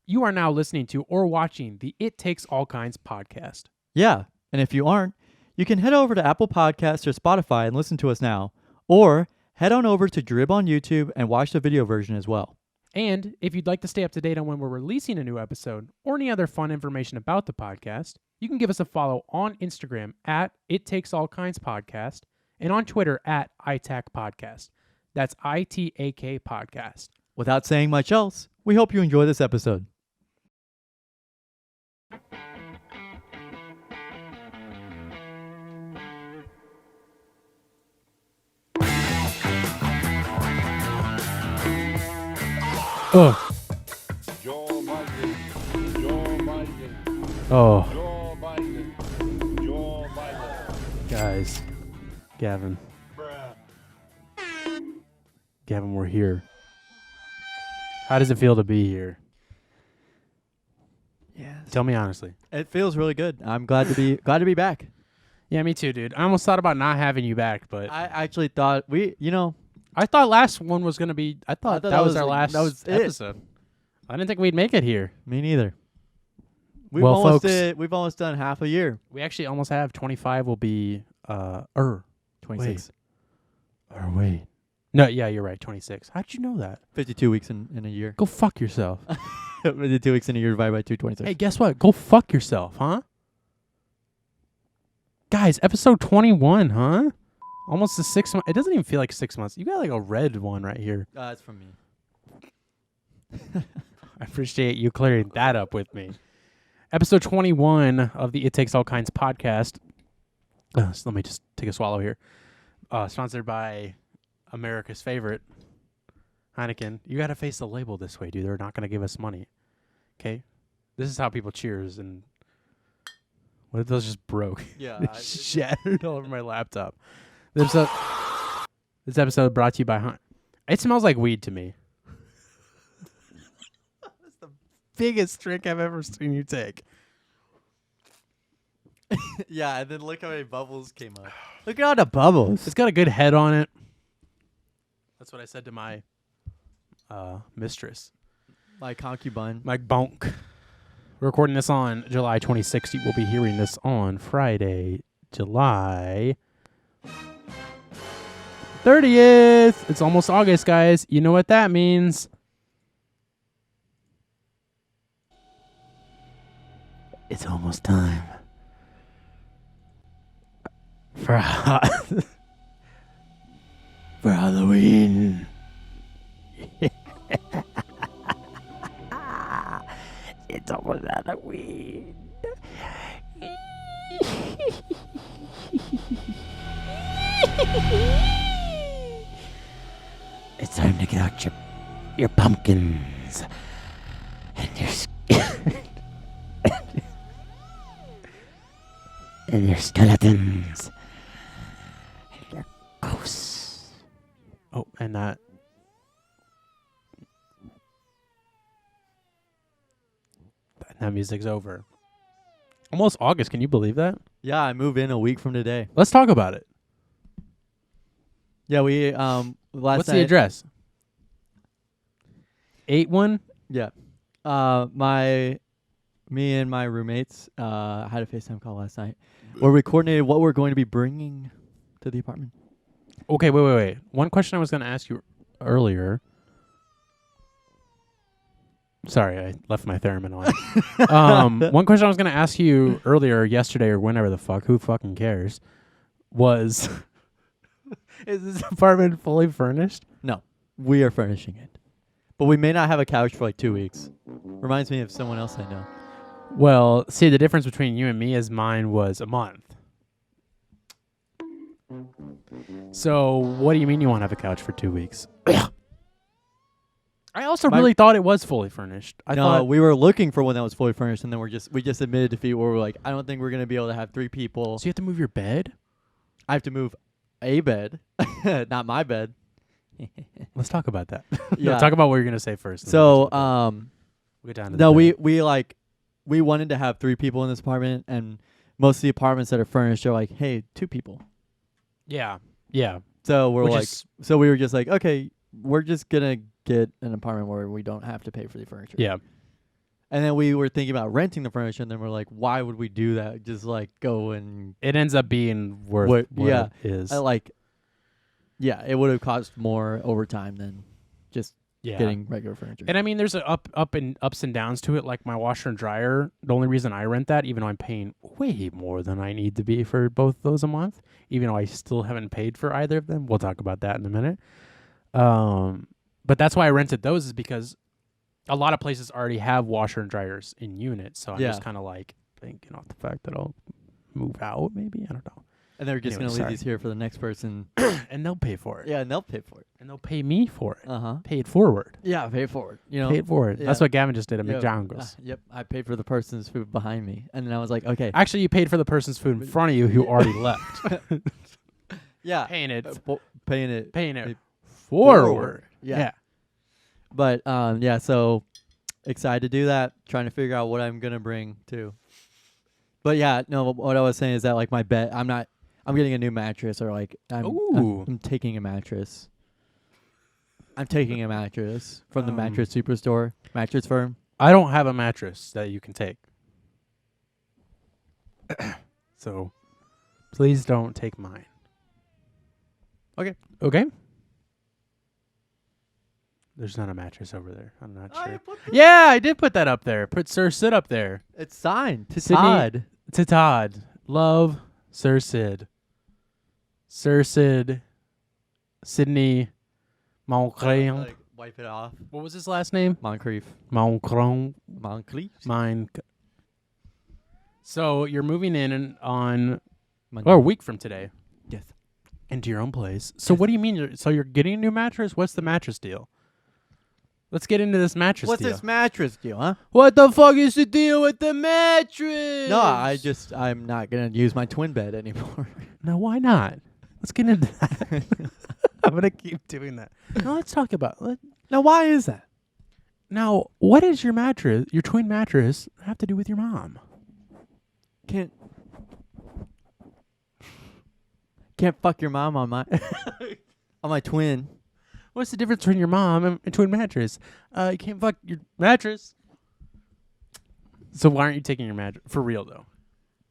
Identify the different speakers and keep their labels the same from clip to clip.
Speaker 1: You are now listening to or watching the It Takes All Kinds podcast.
Speaker 2: Yeah, and if you aren't, you can head over to Apple Podcasts or Spotify and listen to us now, or head on over to Drib on YouTube and watch the video version as well.
Speaker 1: And if you'd like to stay up to date on when we're releasing a new episode or any other fun information about the podcast, you can give us a follow on Instagram at It Takes All Kinds Podcast and on Twitter at ITAC Podcast. That's ITAK Podcast.
Speaker 2: Without saying much else, we hope you enjoy this episode.
Speaker 1: Ugh.
Speaker 3: Joe Biden. Joe Biden.
Speaker 1: Oh,
Speaker 3: Joe Biden. Joe Biden.
Speaker 1: guys. Gavin.
Speaker 3: Bruh.
Speaker 1: Gavin, we're here. How does it feel to be here?
Speaker 2: Yes.
Speaker 1: Tell me honestly.
Speaker 2: It feels really good. I'm glad to be back.
Speaker 1: Yeah, me too, dude. I almost thought about not having you back, but
Speaker 2: I actually thought
Speaker 1: I thought last one was going to be... I thought that was our
Speaker 2: like-
Speaker 1: last
Speaker 2: that was it.
Speaker 1: episode. I didn't think we'd make it here.
Speaker 2: me neither. We've
Speaker 1: Well,
Speaker 2: almost
Speaker 1: folks-
Speaker 2: we've almost done half a year.
Speaker 1: We actually almost have 25 will be...
Speaker 2: 26.
Speaker 1: Wait. No, yeah, you're right. 26. How'd you know that?
Speaker 2: 52 weeks in a year.
Speaker 1: Go fuck yourself.
Speaker 2: 52 weeks in a year divided by 226.
Speaker 1: Hey, guess what? Go fuck yourself, huh? Guys, episode 21, huh? Almost a 6 month. It doesn't even feel like 6 months. You got like a red one right here.
Speaker 2: It's from me.
Speaker 1: I appreciate you clearing that up with me. Episode 21 of the It Takes All Kinds podcast. So let me just take a swallow here. Sponsored by America's favorite, Heineken. You got to face the label this way, dude. They're not going to give us money. Okay? This is how people cheers. And what if those just broke?
Speaker 2: Yeah.
Speaker 1: They shattered all over my laptop. This episode brought to you by It smells like weed to me. That's the biggest drink I've ever seen you take.
Speaker 2: yeah, and then look how many bubbles came up. Look at all the bubbles.
Speaker 1: It's got a good head on it. That's what I said to my mistress.
Speaker 2: My concubine.
Speaker 1: My bonk. We're recording this on July 26th. You will be hearing this on Friday, July 30th. It's almost August, guys. You know what that means. It's almost time for for Halloween. It's almost Halloween. It's time to get out your pumpkins and and your skeletons and your ghosts. Oh, and that. That music's over. Almost August. Can you believe that?
Speaker 2: Yeah, I move in a week from today.
Speaker 1: Let's talk about it.
Speaker 2: Yeah, we last
Speaker 1: What's
Speaker 2: night.
Speaker 1: the address? 81?
Speaker 2: Yeah. Me and my roommates had a FaceTime call last night where we coordinated what we're going to be bringing to the apartment.
Speaker 1: Okay, wait. One question I was going to ask you earlier. Sorry, I left my theremin on. One question I was going to ask you earlier, yesterday, or whenever the fuck, who fucking cares, was, is this apartment fully furnished?
Speaker 2: No, we are furnishing it. But we may not have a couch for like 2 weeks. Reminds me of someone else I know.
Speaker 1: Well, see, the difference between you and me is mine was a month. So, what do you mean you won't have a couch for 2 weeks? I also really thought it was fully furnished. I thought
Speaker 2: we were looking for one that was fully furnished, and then we just admitted defeat where we're like, I don't think we're gonna be able to have 3 people.
Speaker 1: So you have to move your bed?
Speaker 2: I have to move a bed, not my bed.
Speaker 1: Let's talk about that.
Speaker 2: Yeah.
Speaker 1: No, talk about what you're gonna say first.
Speaker 2: So
Speaker 1: we'll get down to
Speaker 2: no,
Speaker 1: the bed.
Speaker 2: we wanted to have 3 people in this apartment, and most of the apartments that are furnished are like, hey, 2 people.
Speaker 1: Yeah.
Speaker 2: So we're
Speaker 1: Which
Speaker 2: like,
Speaker 1: is-
Speaker 2: so we were just like, okay, we're just gonna get an apartment where we don't have to pay for the furniture.
Speaker 1: Yeah.
Speaker 2: And then we were thinking about renting the furniture, and then we're like, why would we do that? Just like go and
Speaker 1: It ends up being worth
Speaker 2: What-
Speaker 1: what
Speaker 2: yeah.
Speaker 1: it is.
Speaker 2: it would have cost more over time than just
Speaker 1: yeah.
Speaker 2: getting regular furniture.
Speaker 1: And I mean, there's a ups and downs to it. Like my washer and dryer, the only reason I rent that, even though I'm paying way more than I need to be for both those a month, even though I still haven't paid for either of them. We'll talk about that in a minute. But that's why I rented those, is because a lot of places already have washer and dryers in units. So I'm
Speaker 2: Yeah.
Speaker 1: just kind of like thinking off the fact that I'll move out, maybe. I don't know.
Speaker 2: And they're just
Speaker 1: Anyway,
Speaker 2: gonna leave
Speaker 1: sorry.
Speaker 2: these here for the next person.
Speaker 1: And they'll pay for it.
Speaker 2: Yeah, and they'll pay for it.
Speaker 1: And they'll pay me for it.
Speaker 2: Uh-huh.
Speaker 1: Pay it forward.
Speaker 2: Yeah, pay for it. You know.
Speaker 1: Pay it forward. That's
Speaker 2: yeah.
Speaker 1: what Gavin just did at
Speaker 2: Yeah.
Speaker 1: McDonald's.
Speaker 2: Yep, I paid for the person's food behind me, and then I was like, okay.
Speaker 1: Actually, you paid for the person's food in front of you who already left.
Speaker 2: Yeah,
Speaker 1: Paying it,
Speaker 2: paying it.
Speaker 1: paying it
Speaker 2: it
Speaker 1: forward.
Speaker 2: Yeah. But yeah, so excited to do that. Trying to figure out what I'm gonna bring too. But yeah, no. What I was saying is that like my bed, I'm getting a new mattress, or like
Speaker 1: Ooh.
Speaker 2: I'm taking a mattress. I'm taking a mattress from the
Speaker 1: Um,
Speaker 2: Mattress Superstore, mattress firm.
Speaker 1: I don't have a mattress that you can take. So please don't take mine.
Speaker 2: Okay.
Speaker 1: Okay? There's not a mattress over there. I'm not
Speaker 2: Oh,
Speaker 1: sure. Yeah, I did put that up there. Put Sir Sid up there.
Speaker 2: It's signed to
Speaker 1: Sydney-
Speaker 2: Todd.
Speaker 1: To Todd. Love, Sir Sid. Sir Sid. Sydney Moncrief.
Speaker 2: Like, wipe it off.
Speaker 1: What was his last name?
Speaker 2: Moncrief.
Speaker 1: Moncrief.
Speaker 2: Moncrief.
Speaker 1: Mine. So you're moving in on
Speaker 2: Monday.
Speaker 1: a week from today
Speaker 2: Yes.
Speaker 1: into your own place. So what do you mean? So you're getting a new mattress? What's the mattress deal? Let's get into this mattress
Speaker 2: What's
Speaker 1: deal.
Speaker 2: this mattress deal, huh?
Speaker 1: What the fuck is the deal with the mattress?
Speaker 2: No, I'm not gonna use my twin bed anymore.
Speaker 1: No, why not? Let's get into that. I'm gonna keep doing that. No, let's talk about.
Speaker 2: Now, why is that?
Speaker 1: Now, what does your mattress, your twin mattress, have to do with your mom?
Speaker 2: Can't fuck your mom on my on my twin.
Speaker 1: What's the difference between your mom and a twin mattress? You can't fuck your mattress. So why aren't you taking your mattress for real though? Are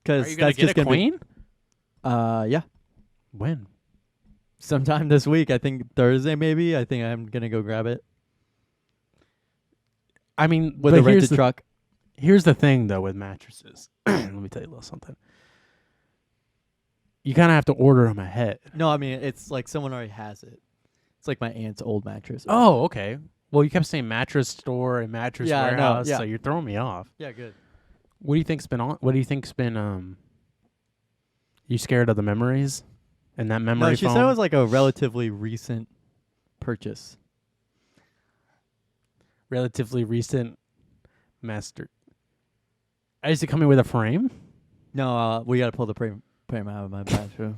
Speaker 2: Because
Speaker 1: you gonna
Speaker 2: that's
Speaker 1: get
Speaker 2: just
Speaker 1: a
Speaker 2: gonna
Speaker 1: queen?
Speaker 2: Yeah.
Speaker 1: When?
Speaker 2: Sometime this week. I think Thursday, maybe. I think I'm gonna go grab it
Speaker 1: I mean,
Speaker 2: with
Speaker 1: but
Speaker 2: a rented
Speaker 1: here's the,
Speaker 2: truck.
Speaker 1: here's the thing though with mattresses. Let me tell you a little something. You kind of have to order them ahead.
Speaker 2: No, I mean it's like someone already has it. It's like my aunt's old mattress.
Speaker 1: Oh, okay. Well, you kept saying mattress store and mattress
Speaker 2: Yeah, I know,
Speaker 1: warehouse,
Speaker 2: yeah.
Speaker 1: so you're throwing me off.
Speaker 2: Yeah, good.
Speaker 1: What do you think's been on? What do you think's been? You scared of the memories, and that memory
Speaker 2: No, she
Speaker 1: foam?
Speaker 2: said it was like a relatively recent purchase.
Speaker 1: Relatively recent master. Is it coming with a frame?
Speaker 2: No, we gotta pull the frame out of my bathroom.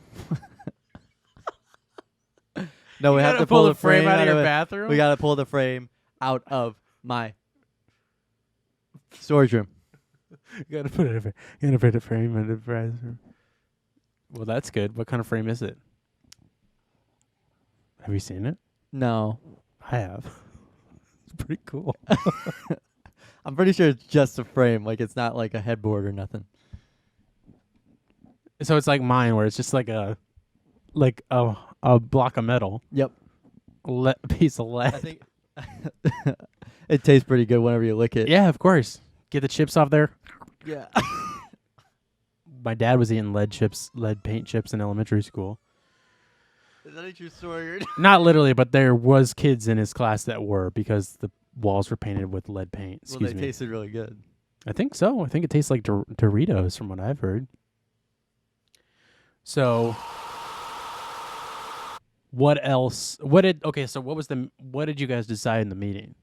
Speaker 2: No, we
Speaker 1: You
Speaker 2: have
Speaker 1: gotta
Speaker 2: to pull the
Speaker 1: frame out of your
Speaker 2: it.
Speaker 1: bathroom.
Speaker 2: We gotta pull the frame out of my storage room.
Speaker 1: You gotta put it. You gotta put a frame in the bathroom. Well, that's good. What kind of frame is it? Have you seen it?
Speaker 2: No,
Speaker 1: I have. It's pretty cool.
Speaker 2: I'm pretty sure it's just a frame. Like it's not like a headboard or nothing.
Speaker 1: So it's like mine, where it's just like a block of metal,
Speaker 2: Yep.
Speaker 1: piece of lead.
Speaker 2: I think it tastes pretty good whenever you lick it.
Speaker 1: Yeah, of course. Get the chips off there.
Speaker 2: Yeah.
Speaker 1: My dad was eating lead paint chips in elementary school.
Speaker 2: Is that a true story?
Speaker 1: Not literally, but there was kids in his class that were, because the walls were painted with lead paint.
Speaker 2: Well,
Speaker 1: Excuse
Speaker 2: they
Speaker 1: me.
Speaker 2: tasted really good.
Speaker 1: I think so. I think it tastes like Doritos, from what I've heard. So, what else? What did you guys decide in the meeting?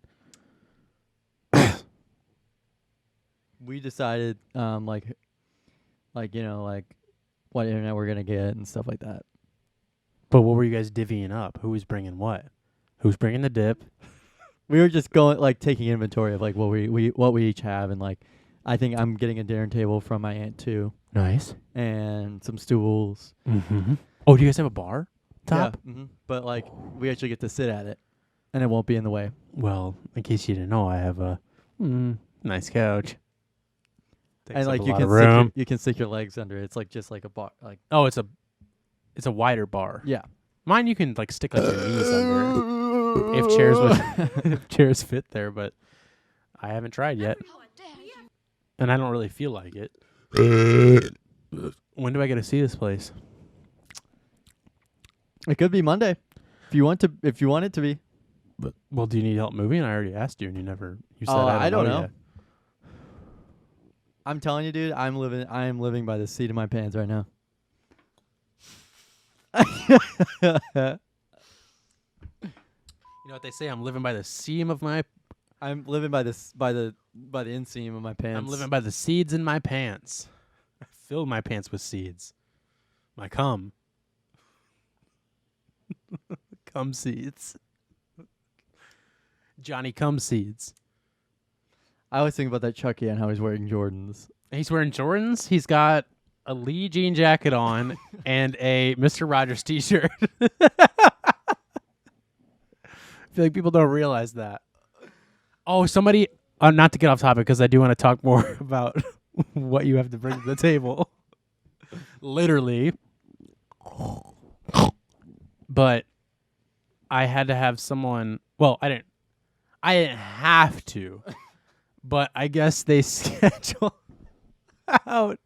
Speaker 2: We decided, like you know, like what internet we're gonna get and stuff like that.
Speaker 1: But what were you guys divvying up? Who was bringing what? Who's bringing the dip?
Speaker 2: We were just going like taking inventory of like what we each have, and like I think I'm getting a dinner table from my aunt too,
Speaker 1: Nice.
Speaker 2: and some stools.
Speaker 1: Mm-hmm. Oh, do you guys have a bar top?
Speaker 2: Yeah, but like we actually get to sit at it, and it won't be in the way.
Speaker 1: Well, in case you didn't know, I have a Nice couch. Takes
Speaker 2: And
Speaker 1: up
Speaker 2: like
Speaker 1: a
Speaker 2: you
Speaker 1: lot
Speaker 2: can
Speaker 1: of room.
Speaker 2: you can stick your legs under it. It's like just like a bar. Like
Speaker 1: Oh, it's a wider bar.
Speaker 2: yeah.
Speaker 1: Mine you can like stick like your knees under if chairs would if chairs fit there, but I haven't tried yet, and I don't really feel like it. When do I get to see this place?
Speaker 2: It could be Monday, if you want to. If you want it to be.
Speaker 1: But well, do you need help moving? I already asked you, and you said
Speaker 2: Oh,
Speaker 1: I don't know.
Speaker 2: know. I'm telling you, dude. I am living by the seat of my pants right now.
Speaker 1: You know what they say? I'm living by the seam of my.
Speaker 2: I'm living by the inseam of my pants.
Speaker 1: I'm living by the seeds in my pants. I filled my pants with seeds. My cum. Cum seeds. Johnny cum seeds.
Speaker 2: I always think about that Chucky and how he's wearing Jordans.
Speaker 1: He's wearing Jordans. He's got a Lee jean jacket on and a Mr. Rogers t-shirt. I feel like people don't realize that. Oh, somebody, not to get off topic because I do want to talk more about what you have to bring to the table. Literally. But I had to have someone, well, I didn't have to, but I guess they schedule out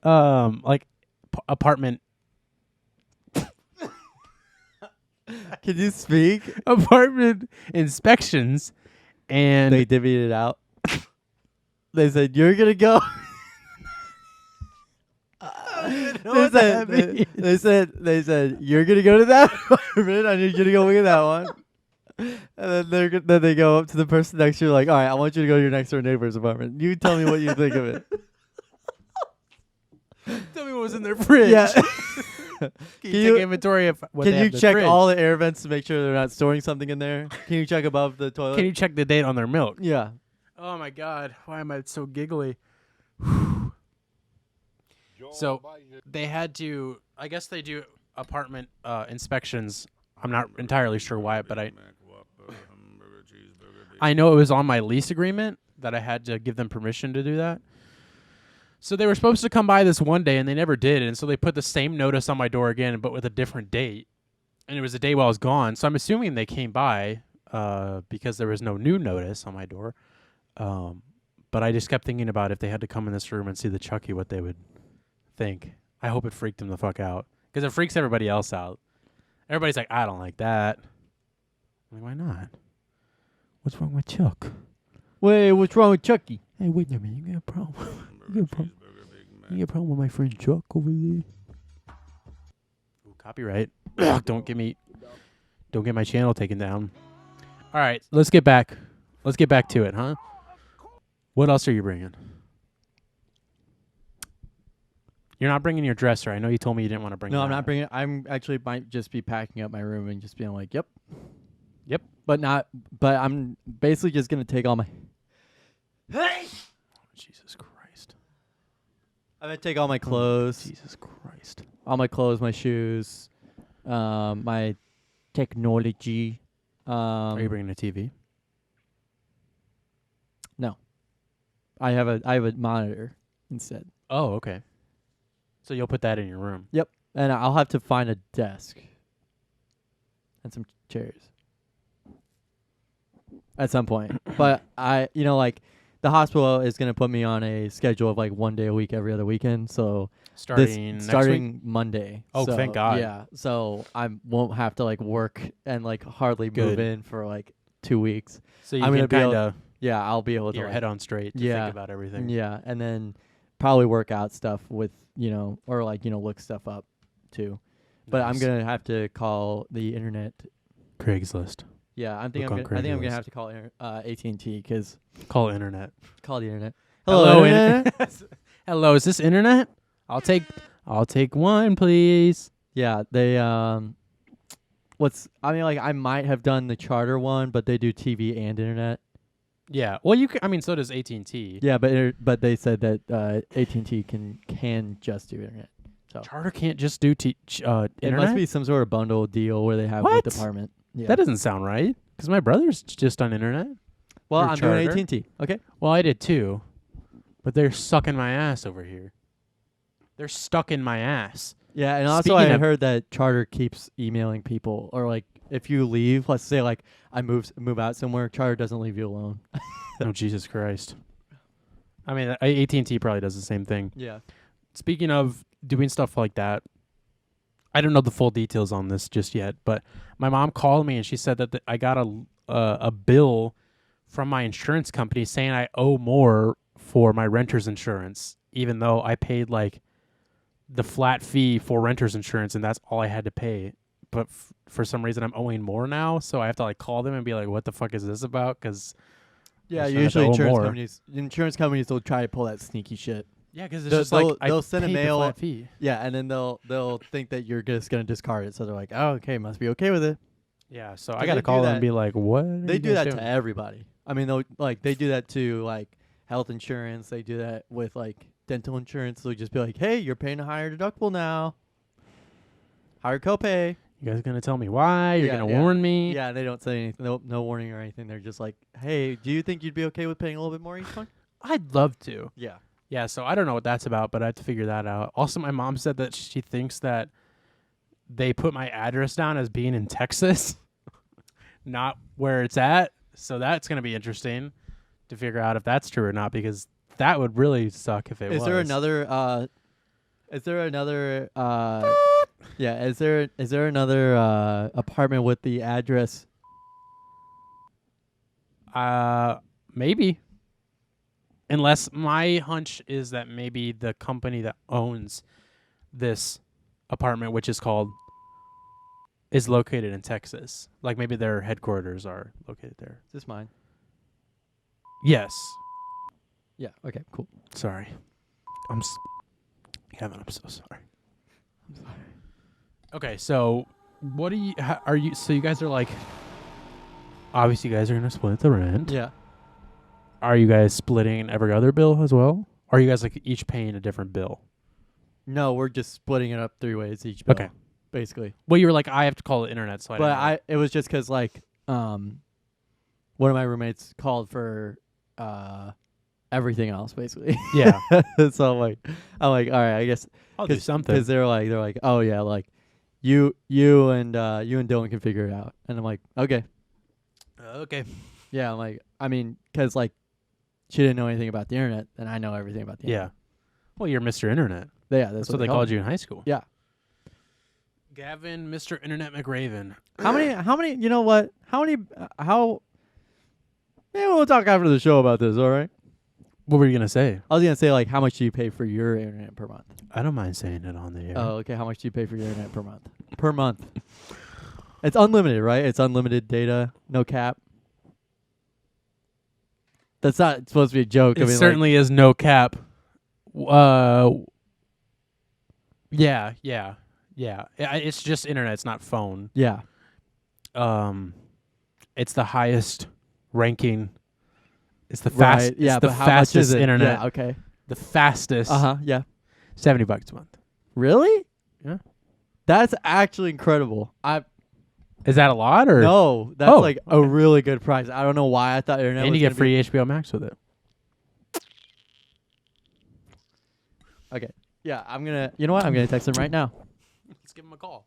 Speaker 1: like apartment
Speaker 2: Can you speak?
Speaker 1: apartment inspections, and
Speaker 2: They divvied it out. They said you're gonna go. They said you're gonna go to that apartment. I need you to go look at that one. And then they go up to the person next to you, like, all right, I want you to go to your next door neighbor's apartment. You tell me what you think of it.
Speaker 1: tell me what was in their fridge.
Speaker 2: Yeah.
Speaker 1: Can
Speaker 2: Can
Speaker 1: you
Speaker 2: you-
Speaker 1: take inventory of what
Speaker 2: Can
Speaker 1: they
Speaker 2: you
Speaker 1: have in the
Speaker 2: check
Speaker 1: fridge?
Speaker 2: all the air vents to make sure they're not storing something in there? Can you check above the toilet?
Speaker 1: Can you check the date on their milk?
Speaker 2: Yeah.
Speaker 1: Oh my God, why am I so giggly?
Speaker 3: Joe
Speaker 1: So-
Speaker 3: Biden.
Speaker 1: They had to, I guess they do apartment inspections. I'm not entirely sure why, but I know it was on my lease agreement that I had to give them permission to do that. So they were supposed to come by this one day, and they never did. And so they put the same notice on my door again, but with a different date. And it was the day while I was gone. So I'm assuming they came by because there was no new notice on my door. But I just kept thinking about if they had to come in this room and see the Chucky, what they would think. I hope it freaked them the fuck out. Because it freaks everybody else out. Everybody's like, I don't like that. I'm like, why not? What's wrong with Chuck?
Speaker 2: Wait, what's wrong with Chucky?
Speaker 1: Hey, wait a minute. You got a problem? You got a problem? You got a problem with my friend Chuck over there? Ooh, copyright. Don't get my channel taken down. All right, let's get back to it, huh? What else are you bringing? You're not bringing your dresser. I know you told me you didn't want to bring.
Speaker 2: No, I'm
Speaker 1: that.
Speaker 2: not bringing it. I'm actually might just be packing up my room and just being like, yep.
Speaker 1: Yep.
Speaker 2: But I'm basically just going to take all my.
Speaker 1: Jesus Christ.
Speaker 2: I'm going to take all my clothes.
Speaker 1: Jesus Christ.
Speaker 2: All my clothes, my shoes, my technology.
Speaker 1: Are you bringing a TV?
Speaker 2: No. I have a monitor instead.
Speaker 1: Oh, okay. So you'll put that in your room.
Speaker 2: Yep. And I'll have to find a desk and some chairs at some point. But like the hospital is going to put me on a schedule of like 1 day a week every other weekend. So
Speaker 1: Starting next week?
Speaker 2: starting Monday.
Speaker 1: Oh,
Speaker 2: So,
Speaker 1: thank God.
Speaker 2: Yeah. So I won't have to like work and like hardly move
Speaker 1: Good.
Speaker 2: in for like 2 weeks.
Speaker 1: So you
Speaker 2: I'm
Speaker 1: can
Speaker 2: gonna be able-
Speaker 1: kind of
Speaker 2: Yeah, I'll be able
Speaker 1: get
Speaker 2: to
Speaker 1: your
Speaker 2: like,
Speaker 1: head on straight to
Speaker 2: Yeah.
Speaker 1: think about everything.
Speaker 2: yeah, and then probably work out stuff with, or like, look stuff up too. But I'm
Speaker 1: Nice.
Speaker 2: going to have to call the internet.
Speaker 1: Craigslist.
Speaker 2: Yeah, I think
Speaker 1: Look
Speaker 2: I'm
Speaker 1: on
Speaker 2: going to
Speaker 1: Craigslist.
Speaker 2: have to call AT&T cuz
Speaker 1: Call internet.
Speaker 2: call the internet.
Speaker 1: Hello,
Speaker 2: internet.
Speaker 1: Hello, is this internet? I'll take one, please.
Speaker 2: Yeah, they I might have done the charter one, but they do TV and internet.
Speaker 1: Yeah. Well, you can, I mean, so does AT&T.
Speaker 2: Yeah, but they said that AT&T can just do internet. So
Speaker 1: Charter can't just do
Speaker 2: it
Speaker 1: internet.
Speaker 2: must be some sort of bundle deal where they have
Speaker 1: What?
Speaker 2: with department. Yeah.
Speaker 1: That doesn't sound right. Because my brother's just on internet.
Speaker 2: Well,
Speaker 1: Or
Speaker 2: I'm doing
Speaker 1: Charter.
Speaker 2: AT&T. Okay.
Speaker 1: Well, I did too, but they're sucking my ass over here. They're stuck in my ass.
Speaker 2: Yeah, and also
Speaker 1: Speaking
Speaker 2: I
Speaker 1: of-
Speaker 2: heard that Charter keeps emailing people, or like if you leave, let's say like I move out somewhere, Charter doesn't leave you alone.
Speaker 1: Oh, Jesus Christ. I mean, AT&T probably does the same thing.
Speaker 2: Yeah.
Speaker 1: Speaking of doing stuff like that, I don't know the full details on this just yet, but my mom called me and she said that I got a bill from my insurance company saying I owe more for my renter's insurance, even though I paid like the flat fee for renter's insurance and that's all I had to pay. But for some reason, I'm owing more now, so I have to like call them and be like, "What the fuck is this about?" Because
Speaker 2: Yeah,
Speaker 1: Just have to
Speaker 2: usually
Speaker 1: owe more.
Speaker 2: insurance companies will try to pull that sneaky shit.
Speaker 1: yeah, because it's
Speaker 2: They'll-
Speaker 1: just like
Speaker 2: they'll-
Speaker 1: I
Speaker 2: they'll send a
Speaker 1: paid the
Speaker 2: mail-
Speaker 1: flat fee.
Speaker 2: Yeah, and then they'll think that you're just gonna discard it, so they're like, "Oh, okay, must be okay with it."
Speaker 1: Yeah, so I
Speaker 2: They
Speaker 1: got to
Speaker 2: do
Speaker 1: call them
Speaker 2: that-
Speaker 1: and be like, "What?" are
Speaker 2: They
Speaker 1: you
Speaker 2: do
Speaker 1: guys
Speaker 2: that
Speaker 1: doing?
Speaker 2: to everybody. I mean, they do that to like health insurance. They do that with like dental insurance. They'll just be like, "Hey, you're paying a higher deductible now, higher copay."
Speaker 1: You guys gonna tell me why? You're
Speaker 2: Yeah,
Speaker 1: gonna
Speaker 2: yeah.
Speaker 1: warn me?
Speaker 2: Yeah, they don't say anything, no warning or anything. They're just like, "Hey, do you think you'd be okay with paying a little bit more each month?"
Speaker 1: I'd love to.
Speaker 2: Yeah.
Speaker 1: Yeah, so I don't know what that's about, but I have to figure that out. Also, my mom said that she thinks that they put my address down as being in Texas, not where it's at. So that's gonna be interesting to figure out if that's true or not, because that would really suck if it was.
Speaker 2: Is there another? Yeah. Is there another apartment with the address?
Speaker 1: Maybe. Unless my hunch is that maybe the company that owns this apartment, which is located in Texas. Like maybe their headquarters are located there.
Speaker 2: Is this mine?
Speaker 1: Yes.
Speaker 2: Yeah. Okay. Cool.
Speaker 1: Sorry. Kevin, I'm so sorry. Okay, so what do you are you so you guys are like obviously you guys are going to split the rent.
Speaker 2: Yeah.
Speaker 1: Are you guys splitting every other bill as well? Or are you guys like each paying a different bill?
Speaker 2: No, we're just splitting it up 3 ways each bill.
Speaker 1: Okay.
Speaker 2: Basically.
Speaker 1: Well, you were like I have to call the internet, so I
Speaker 2: But
Speaker 1: didn't know.
Speaker 2: it was just because like one of my roommates called for everything else basically.
Speaker 1: Yeah.
Speaker 2: So I'm like all right, I guess
Speaker 1: I'll do something.
Speaker 2: because they're like oh yeah, like you and Dylan can figure it out, and I'm like okay.
Speaker 1: Okay.
Speaker 2: Yeah, I'm like I mean because like she didn't know anything about the internet, and I know everything about the
Speaker 1: Yeah.
Speaker 2: internet.
Speaker 1: Well, you're Mr. Internet.
Speaker 2: Yeah,
Speaker 1: That's what they
Speaker 2: call
Speaker 1: called
Speaker 2: me.
Speaker 1: you in high school.
Speaker 2: Yeah.
Speaker 1: Gavin, Mr. Internet McRaven.
Speaker 2: How many? You know what? How many? How? Maybe we'll talk after the show about this. All right.
Speaker 1: What were you going to say?
Speaker 2: I was gonna say like how much do you pay for your internet per month?
Speaker 1: I don't mind saying it on the air.
Speaker 2: Oh, okay. How much do you pay for your internet per month? Per month. It's unlimited, right? It's unlimited data, no cap. That's not supposed to be a joke.
Speaker 1: It
Speaker 2: I mean,
Speaker 1: certainly is no cap. Yeah. It's just internet. It's not phone.
Speaker 2: yeah.
Speaker 1: It's the highest ranking. It's the
Speaker 2: Right.
Speaker 1: fast.
Speaker 2: Yeah.
Speaker 1: It's the
Speaker 2: but how much
Speaker 1: fastest
Speaker 2: is it?
Speaker 1: internet.
Speaker 2: Yeah. Okay.
Speaker 1: The fastest.
Speaker 2: Yeah.
Speaker 1: $70 a month.
Speaker 2: Really?
Speaker 1: Yeah.
Speaker 2: That's actually incredible.
Speaker 1: Is that a lot or?
Speaker 2: No, that's
Speaker 1: Oh,
Speaker 2: like a really good price. I don't know why I thought internet.
Speaker 1: And
Speaker 2: was
Speaker 1: you get
Speaker 2: gonna
Speaker 1: free HBO Max with it.
Speaker 2: Be, okay. Yeah. I'm gonna. You know what? I'm gonna text him right now.
Speaker 1: Let's give him a call.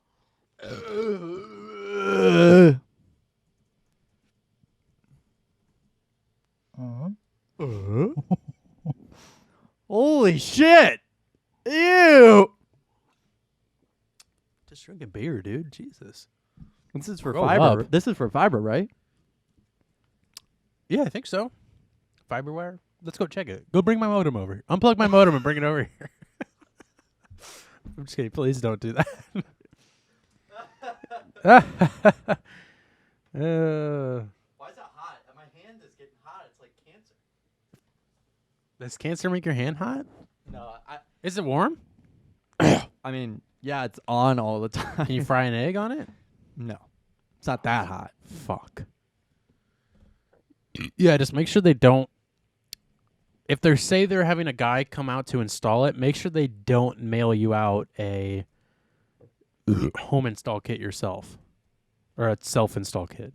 Speaker 2: Holy shit! Ew.
Speaker 1: Just drink a beer, dude. Jesus.
Speaker 2: This is for
Speaker 1: Grow
Speaker 2: fiber.
Speaker 1: up.
Speaker 2: This is for fiber, right?
Speaker 1: Yeah, I think so. Fiberwire. Let's go check it. Go bring my modem over. Unplug my modem and bring it over here. I'm just kidding. Please don't do that.
Speaker 2: Why is that hot? My hand is getting hot. It's like cancer.
Speaker 1: Does cancer make your hand hot?
Speaker 2: No,
Speaker 1: Is it warm?
Speaker 2: I mean, yeah, it's on all the time.
Speaker 1: Can you fry an egg on it?
Speaker 2: No, it's not that hot.
Speaker 1: Fuck. Yeah, just make sure they don't. If they say they're having a guy come out to install it, make sure they don't mail you out a home install kit yourself or a self install kit,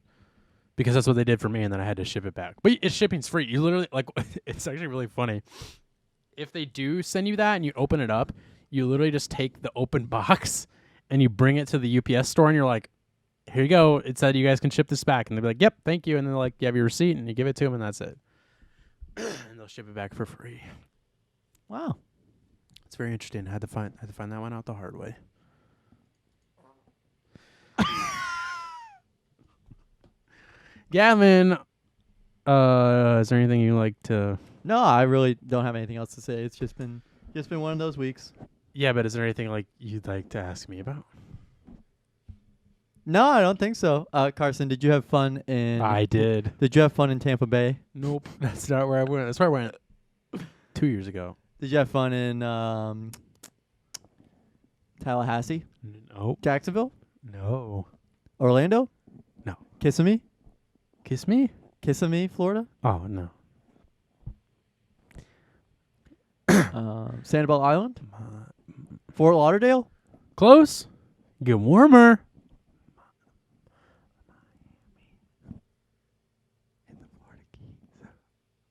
Speaker 1: because that's what they did for me, and then I had to ship it back. But shipping's free. You literally like it's actually really funny. If they do send you that and you open it up, you literally just take the open box and you bring it to the UPS store, and you're like, "Here you go. It said you guys can ship this back." And they'll be like, "Yep, thank you." And they're like, "You have your receipt," and you give it to them, and that's it. And they'll ship it back for free.
Speaker 2: Wow.
Speaker 1: It's very interesting. I had to find that one out the hard way. Gavin, is there anything you like to?
Speaker 2: No, I really don't have anything else to say. It's just been one of those weeks.
Speaker 1: Yeah, but is there anything like you'd like to ask me about?
Speaker 2: No, I don't think so. Carson, did you have fun in?
Speaker 1: I did.
Speaker 2: Did you have fun in Tampa Bay?
Speaker 1: Nope, that's not where I went. That's where I went 2 years ago.
Speaker 2: Did you have fun in Tallahassee?
Speaker 1: Nope.
Speaker 2: Jacksonville?
Speaker 1: No.
Speaker 2: Orlando?
Speaker 1: No.
Speaker 2: Kissimmee?
Speaker 1: Kiss me?
Speaker 2: Kissimmee, Florida?
Speaker 1: Oh no.
Speaker 2: Sanibel Island? Fort Lauderdale?
Speaker 1: Close. Get warmer.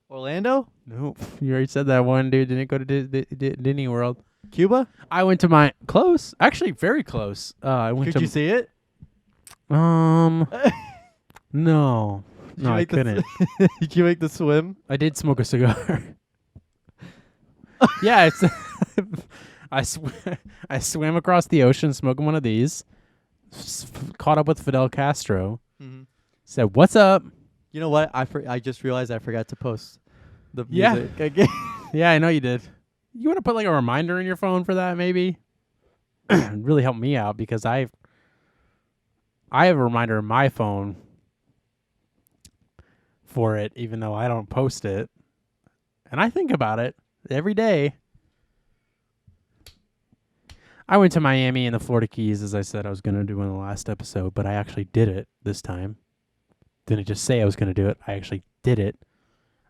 Speaker 2: Orlando?
Speaker 1: Nope. You already said that one, dude. Didn't go to Disney World.
Speaker 2: Cuba?
Speaker 1: I went to my close. Actually, very close. I went
Speaker 2: Could
Speaker 1: to.
Speaker 2: you see it?
Speaker 1: No.
Speaker 2: Did
Speaker 1: No,
Speaker 2: you
Speaker 1: I
Speaker 2: make the
Speaker 1: couldn't.
Speaker 2: Did you make the swim?
Speaker 1: I did smoke a cigar. Yeah, it's I swam across the ocean smoking one of these. Caught up with Fidel Castro.
Speaker 2: Mm-hmm.
Speaker 1: Said, "What's up?"
Speaker 2: You know what? I just realized I forgot to post the
Speaker 1: Yeah.
Speaker 2: music again.
Speaker 1: Yeah, I know you did. You want to put like a reminder in your phone for that, maybe? It'd really help me out because I have a reminder in my phone for it, even though I don't post it. And I think about it every day. I went to Miami and the Florida Keys, as I said I was going to do in the last episode, but I actually did it this time. Didn't just say I was going to do it. I actually did it.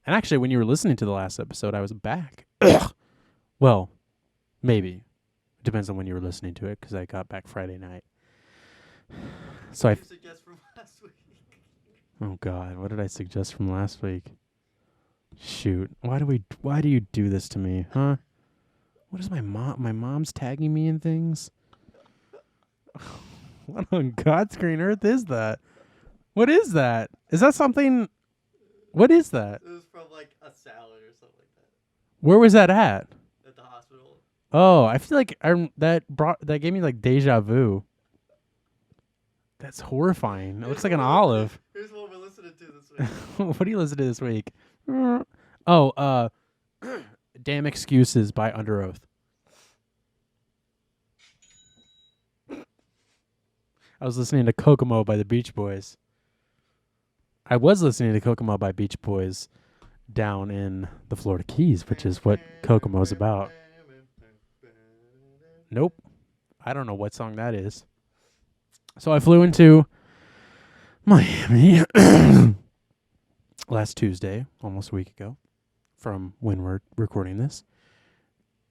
Speaker 1: And actually, when you were listening to the last episode, I was back. Well, maybe. It depends on when you were listening to it, because I got back Friday night. So
Speaker 2: suggest from last week.
Speaker 1: oh God, what did I suggest from last week? Shoot, why do you do this to me, huh? What is my mom's tagging me in things? What on God's green earth is that? What is that? Is that something? What is that?
Speaker 2: It was from like a salad or something like that
Speaker 1: Where was that at?
Speaker 2: at the hospital.
Speaker 1: Oh, I feel like that gave me like deja vu. That's horrifying. It looks like an olive.
Speaker 2: Here's what we're listening to this week.
Speaker 1: What do you listen to this week? Oh, Damn Excuses by Under Oath. I was listening to Kokomo by the Beach Boys. I was listening to Kokomo by Beach Boys down in the Florida Keys, which is what Kokomo's about. Nope. I don't know what song that is. So I flew into Miami last Tuesday, almost a week ago, from when we're recording this.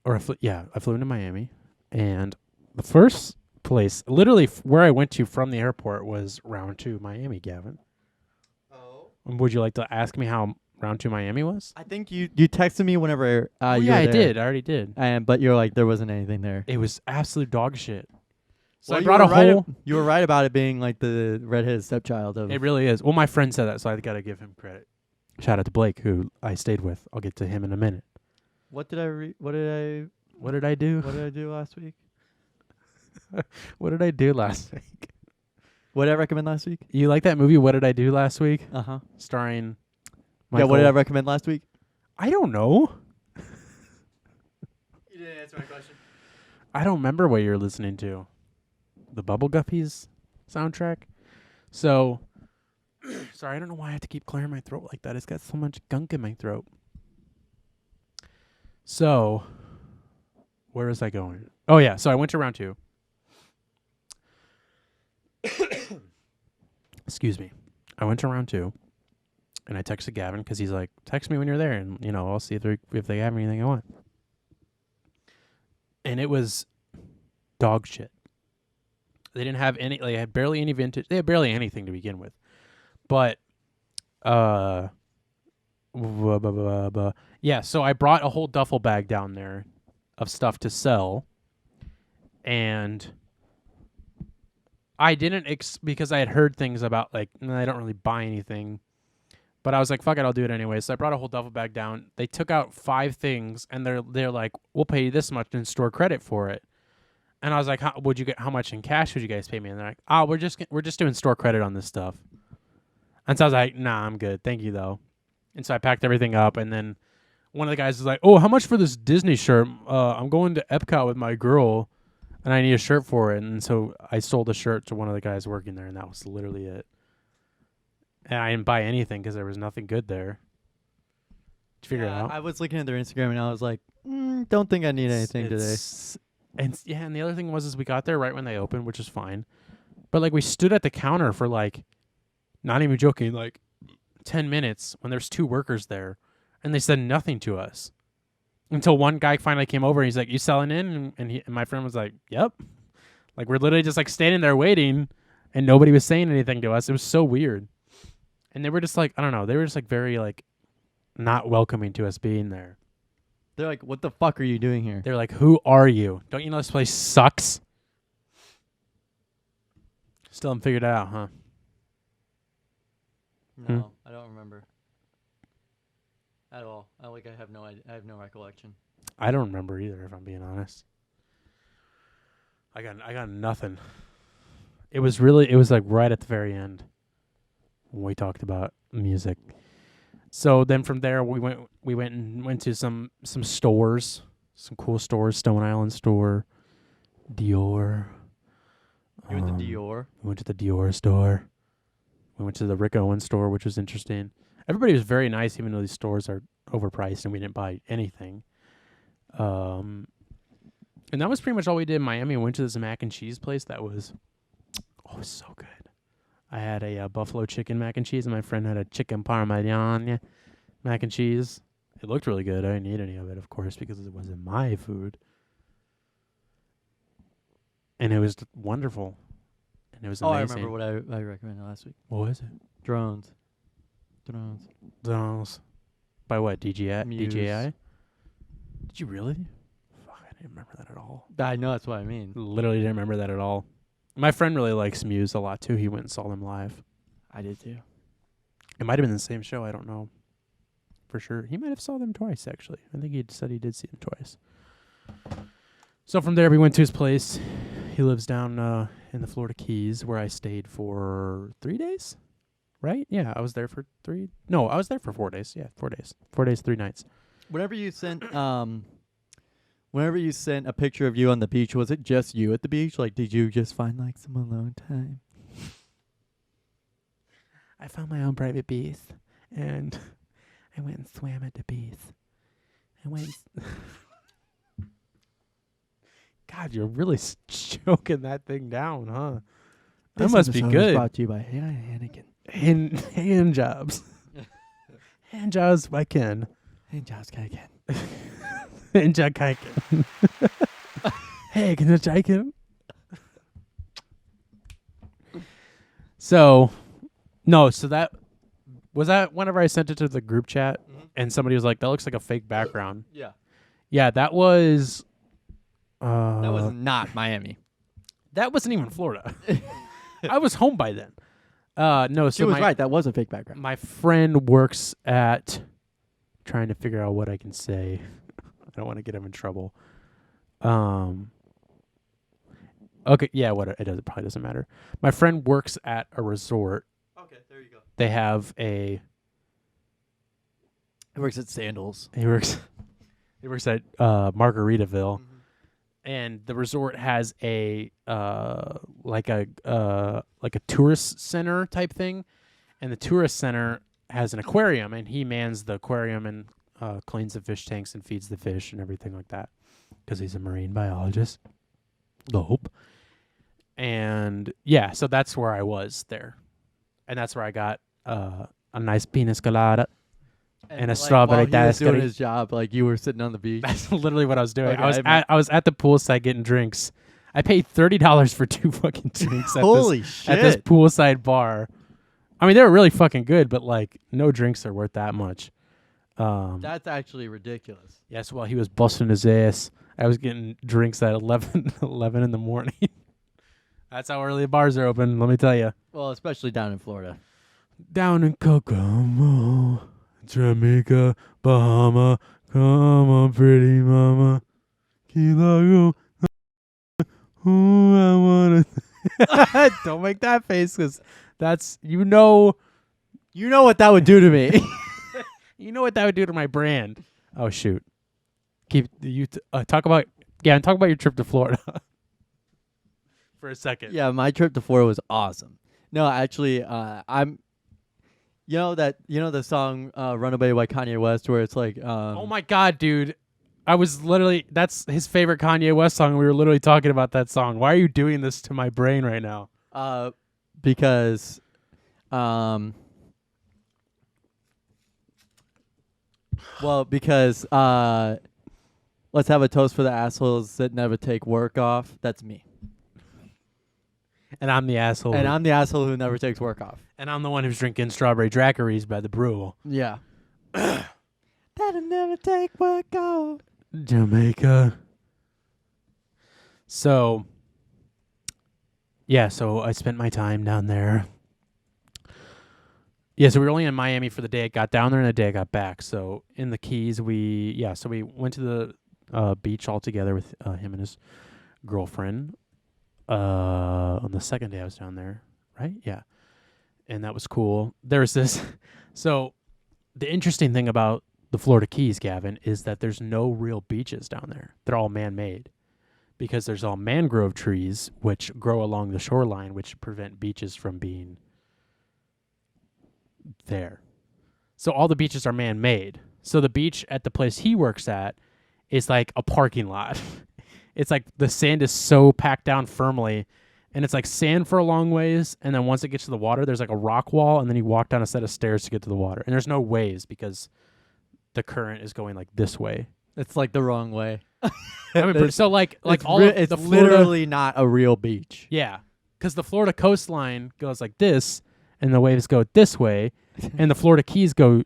Speaker 1: Or I flew into Miami, and the first place, literally where I went to from the airport, was Round 2 Miami, Gavin.
Speaker 2: Oh.
Speaker 1: Would you like to ask me how Round 2 Miami was?
Speaker 2: I think you texted me whenever you
Speaker 1: yeah,
Speaker 2: were
Speaker 1: I
Speaker 2: there.
Speaker 1: did. I already did.
Speaker 2: But you're like there wasn't anything there.
Speaker 1: It was absolute dog shit. So
Speaker 2: Well,
Speaker 1: I brought a whole.
Speaker 2: You were right about it being like the redheaded stepchild of.
Speaker 1: It really is. Well, my friend said that, so I got to give him credit. Shout out to Blake, who I stayed with. I'll get to him in a minute.
Speaker 2: What did I What did
Speaker 1: What did I do?
Speaker 2: What did I do last week?
Speaker 1: What did I do last week?
Speaker 2: What did I recommend last week?
Speaker 1: You like that movie, What Did I Do Last Week?
Speaker 2: Uh-huh.
Speaker 1: Starring
Speaker 2: Yeah, what did I recommend last week?
Speaker 1: I don't know.
Speaker 2: You didn't answer my question.
Speaker 1: I don't remember what you were listening to. The Bubble Guppies soundtrack. So, sorry, I don't know why I have to keep clearing my throat like that. It's got so much gunk in my throat. So, where was I going? Oh, yeah. So I went to Round 2. Excuse me. I went to Round 2, and I texted Gavin because he's like, text me when you're there, and, I'll see if they have anything I want. And it was dog shit. They didn't have any, they had barely any vintage. They had barely anything to begin with. But Yeah, so I brought a whole duffel bag down there of stuff to sell, and I didn't because I had heard things about like I don't really buy anything, but I was like, fuck it, I'll do it anyway. So I brought a whole duffel bag down. They took out 5 things, and they're like, we'll pay you this much in store credit for it. And I was like, how much in cash would you guys pay me? And they're like, oh, we're just doing store credit on this stuff. And so I was like, nah, I'm good. Thank you, though. And so I packed everything up. And then one of the guys was like, oh, how much for this Disney shirt? I'm going to Epcot with my girl, and I need a shirt for it. And so I sold a shirt to one of the guys working there, and that was literally it. And I didn't buy anything because there was nothing good there. Did you figure it out?
Speaker 2: I was looking at their Instagram and I was like, don't think I need anything today.
Speaker 1: And the other thing was we got there right when they opened, which is fine. But like we stood at the counter for like, not even joking, like 10 minutes when there's 2 workers there, and they said nothing to us until one guy finally came over and he's like, "You selling in?" And my friend was like, "Yep." Like we're literally just like standing there waiting, and nobody was saying anything to us. It was so weird, and they were just like, I don't know, they were just like very like not welcoming to us being there.
Speaker 2: They're like, what the fuck are you doing here?
Speaker 1: They're like, who are you? Don't you know this place sucks? Still haven't figured it out, huh?
Speaker 2: No, I don't remember at all. I have no idea. I have no recollection.
Speaker 1: I don't remember either, if I'm being honest. I got nothing. It was like right at the very end when we talked about music. So then from there we went to some stores, some cool stores, Stone Island store, Dior.
Speaker 2: You went to Dior?
Speaker 1: We went to the Dior store. We went to the Rick Owens store, which was interesting. Everybody was very nice, even though these stores are overpriced and we didn't buy anything. And that was pretty much all we did in Miami. We went to this mac and cheese place that was so good. I had a buffalo chicken mac and cheese, and my friend had a chicken parmigiana mac and cheese. It looked really good. I didn't eat any of it, of course, because it wasn't my food. And it was wonderful. And it was amazing.
Speaker 2: I remember what I recommended last week.
Speaker 1: What was it?
Speaker 2: Drones.
Speaker 1: Drones. By what? DJI?
Speaker 2: Muse.
Speaker 1: DJI? Did you really? Fuck, I didn't remember that at all.
Speaker 2: I know, that's what I mean.
Speaker 1: Literally didn't remember that at all. My friend really likes Muse a lot, too. He went and saw them live.
Speaker 2: I did, too.
Speaker 1: It might have been the same show. I don't know for sure. He might have saw them twice, actually. I think he said he did see them twice. So from there, we went to his place. He lives down in the Florida Keys, where I stayed for 3 days, right? Yeah, I was there for 3. No, I was there for 4 days. Yeah, 4 days. 4 days, 3 nights.
Speaker 2: Whenever you sent a picture of you on the beach, was it just you at the beach? Like, did you just find like some alone time?
Speaker 1: I found my own private beach, and I went and swam at the beach. God, you're really choking that thing down, huh? That must be good.
Speaker 2: Brought to you by Anakin.
Speaker 1: Hand jobs. Hand jobs by Ken.
Speaker 2: Hand jobs by Ken.
Speaker 1: Hand job by Ken. Hey, can I try Ken? So that was that whenever I sent it to the group chat, and somebody was like, that looks like a fake background.
Speaker 2: Yeah.
Speaker 1: Yeah, that was...
Speaker 2: that was not Miami.
Speaker 1: That wasn't even Florida. I was home by then. No,
Speaker 2: She
Speaker 1: so
Speaker 2: was right. That was a fake background.
Speaker 1: my friend works at... Trying to figure out what I can say. I don't want to get him in trouble. Okay, yeah, it probably doesn't matter. My friend works at a resort.
Speaker 2: Okay, there you go.
Speaker 1: They have a...
Speaker 2: He works at Sandals.
Speaker 1: He works at Margaritaville. And the resort has a like a tourist center type thing, and the tourist center has an aquarium, and he mans the aquarium and cleans the fish tanks and feeds the fish and everything like that, because he's a marine biologist. Dope. And yeah, so that's where I was there, and that's where I got a nice pina colada. And a strawberry
Speaker 2: while he was doing
Speaker 1: daiquiri.
Speaker 2: his job, like you were sitting on the beach.
Speaker 1: That's literally what I was doing.
Speaker 2: Okay,
Speaker 1: I was at the poolside getting drinks. I paid $30 for 2 fucking drinks at
Speaker 2: Holy
Speaker 1: this
Speaker 2: shit!
Speaker 1: poolside bar. I mean, they were really fucking good, but like, no drinks are worth that much.
Speaker 2: That's actually ridiculous.
Speaker 1: Yes, while he was busting his ass, I was getting drinks at 11 in the morning. That's how early the bars are open, let me tell you.
Speaker 2: Well, especially down in Florida.
Speaker 1: Down in Kokomo, Jamaica, Bahama, come on, pretty mama. Key Largo, ooh, I wanna. Don't make that face, because that's, you know
Speaker 2: what that would do to me.
Speaker 1: You know what that would do to my brand. Oh shoot. Talk about your trip to Florida for a second.
Speaker 2: Yeah, my trip to Florida was awesome. No, actually, I'm. You know the song "Runaway" by Kanye West, where it's like.
Speaker 1: Oh my god, dude! That's his favorite Kanye West song. We were literally talking about that song. Why are you doing this to my brain right now?
Speaker 2: Because, let's have a toast for the assholes that never take work off. That's me.
Speaker 1: And I'm the asshole.
Speaker 2: And I'm the asshole who never takes work off.
Speaker 1: And I'm the one who's drinking strawberry daiquiris by the brew.
Speaker 2: Yeah. That'll never take work off.
Speaker 1: Jamaica. So, yeah, so I spent my time down there. Yeah, so we were only in Miami for the day I got down there and the day I got back. So in the Keys, we went to the beach all together with him and his girlfriend on the second day I was down there, right? Yeah. And that was cool. There was this. So the interesting thing about the Florida Keys, Gavin, is that there's no real beaches down there. They're all man-made because there's all mangrove trees which grow along the shoreline, which prevent beaches from being there. So all the beaches are man-made. So the beach at the place he works at is like a parking lot. It's like the sand is so packed down firmly, and it's like sand for a long ways, and then once it gets to the water, there's like a rock wall, and then you walk down a set of stairs to get to the water. And there's no waves because the current is going like this way.
Speaker 2: It's like the wrong way.
Speaker 1: I mean, so like
Speaker 2: it's
Speaker 1: all of
Speaker 2: it's
Speaker 1: the Florida,
Speaker 2: literally not a real beach.
Speaker 1: yeah, because the Florida coastline goes like this, and the waves go this way, and the Florida Keys go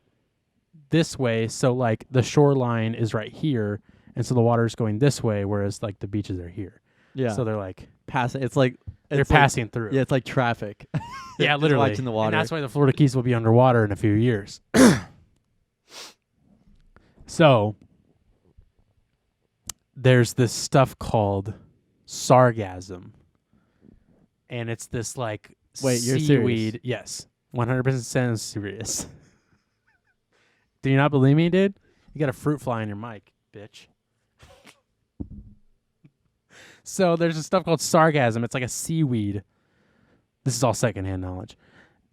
Speaker 1: this way. So like the shoreline is right here, and so the water is going this way, whereas like the beaches are here.
Speaker 2: Yeah.
Speaker 1: So they're like
Speaker 2: passing. It's like
Speaker 1: they're passing through.
Speaker 2: Yeah, it's like traffic.
Speaker 1: Yeah,
Speaker 2: Just
Speaker 1: literally.
Speaker 2: watching the water.
Speaker 1: And that's why the Florida Keys will be underwater in a few years. So there's this stuff called sargassum, and it's this like
Speaker 2: Wait, you're
Speaker 1: seaweed.
Speaker 2: serious?
Speaker 1: Yes, 100% serious. Do you not believe me, dude? You got a fruit fly in your mic, bitch. So there's this stuff called sargassum. It's like a seaweed. This is all secondhand knowledge.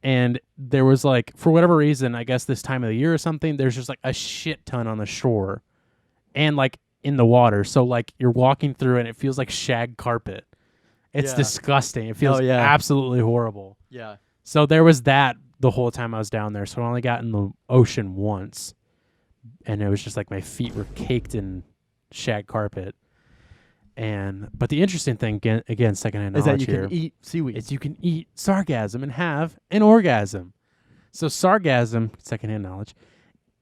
Speaker 1: And there was like, for whatever reason, I guess this time of the year or something, there's just like a shit ton on the shore and like in the water. So like you're walking through and it feels like shag carpet. It's
Speaker 2: Yeah.
Speaker 1: disgusting. It feels
Speaker 2: yeah.
Speaker 1: absolutely horrible.
Speaker 2: Yeah.
Speaker 1: So there was that the whole time I was down there. So I only got in the ocean once. And it was just like my feet were caked in shag carpet. But the interesting thing, again, secondhand
Speaker 2: Is that
Speaker 1: knowledge
Speaker 2: you
Speaker 1: here,
Speaker 2: can eat seaweed.
Speaker 1: is you can eat sargassum and have an orgasm. So sargassum, secondhand knowledge,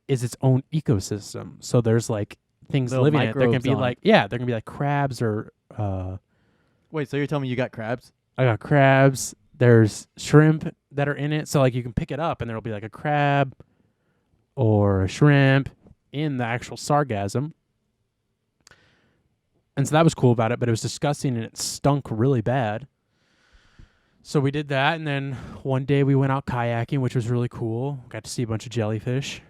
Speaker 1: is its own ecosystem. So there's like things
Speaker 2: Little
Speaker 1: living in it. There can
Speaker 2: microbes
Speaker 1: be
Speaker 2: on
Speaker 1: like, yeah, there can be like crabs or
Speaker 2: Wait, so you're telling me you got crabs?
Speaker 1: I got crabs. There's shrimp that are in it. So like you can pick it up and there'll be like a crab or a shrimp in the actual sargassum. And so that was cool about it, but it was disgusting and it stunk really bad. So we did that, and then one day we went out kayaking, which was really cool. Got to see a bunch of jellyfish.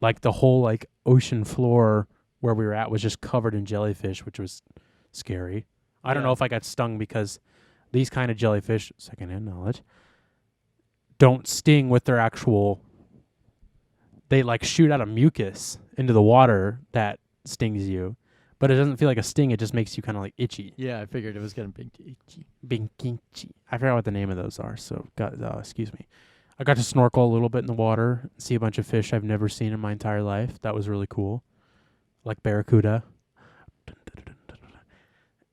Speaker 1: Like the whole like ocean floor where we were at was just covered in jellyfish, which was scary. I don't
Speaker 2: Yeah.
Speaker 1: know if I got stung because these kind of jellyfish, secondhand knowledge, don't sting with their actual, they like shoot out a mucus into the water that stings you. But it doesn't feel like a sting. It just makes you kind of like itchy.
Speaker 2: Yeah, I figured it was getting big itchy.
Speaker 1: Binkinchy. I forgot what the name of those are. So, excuse me. I got to snorkel a little bit in the water, see a bunch of fish I've never seen in my entire life. That was really cool. Like barracuda.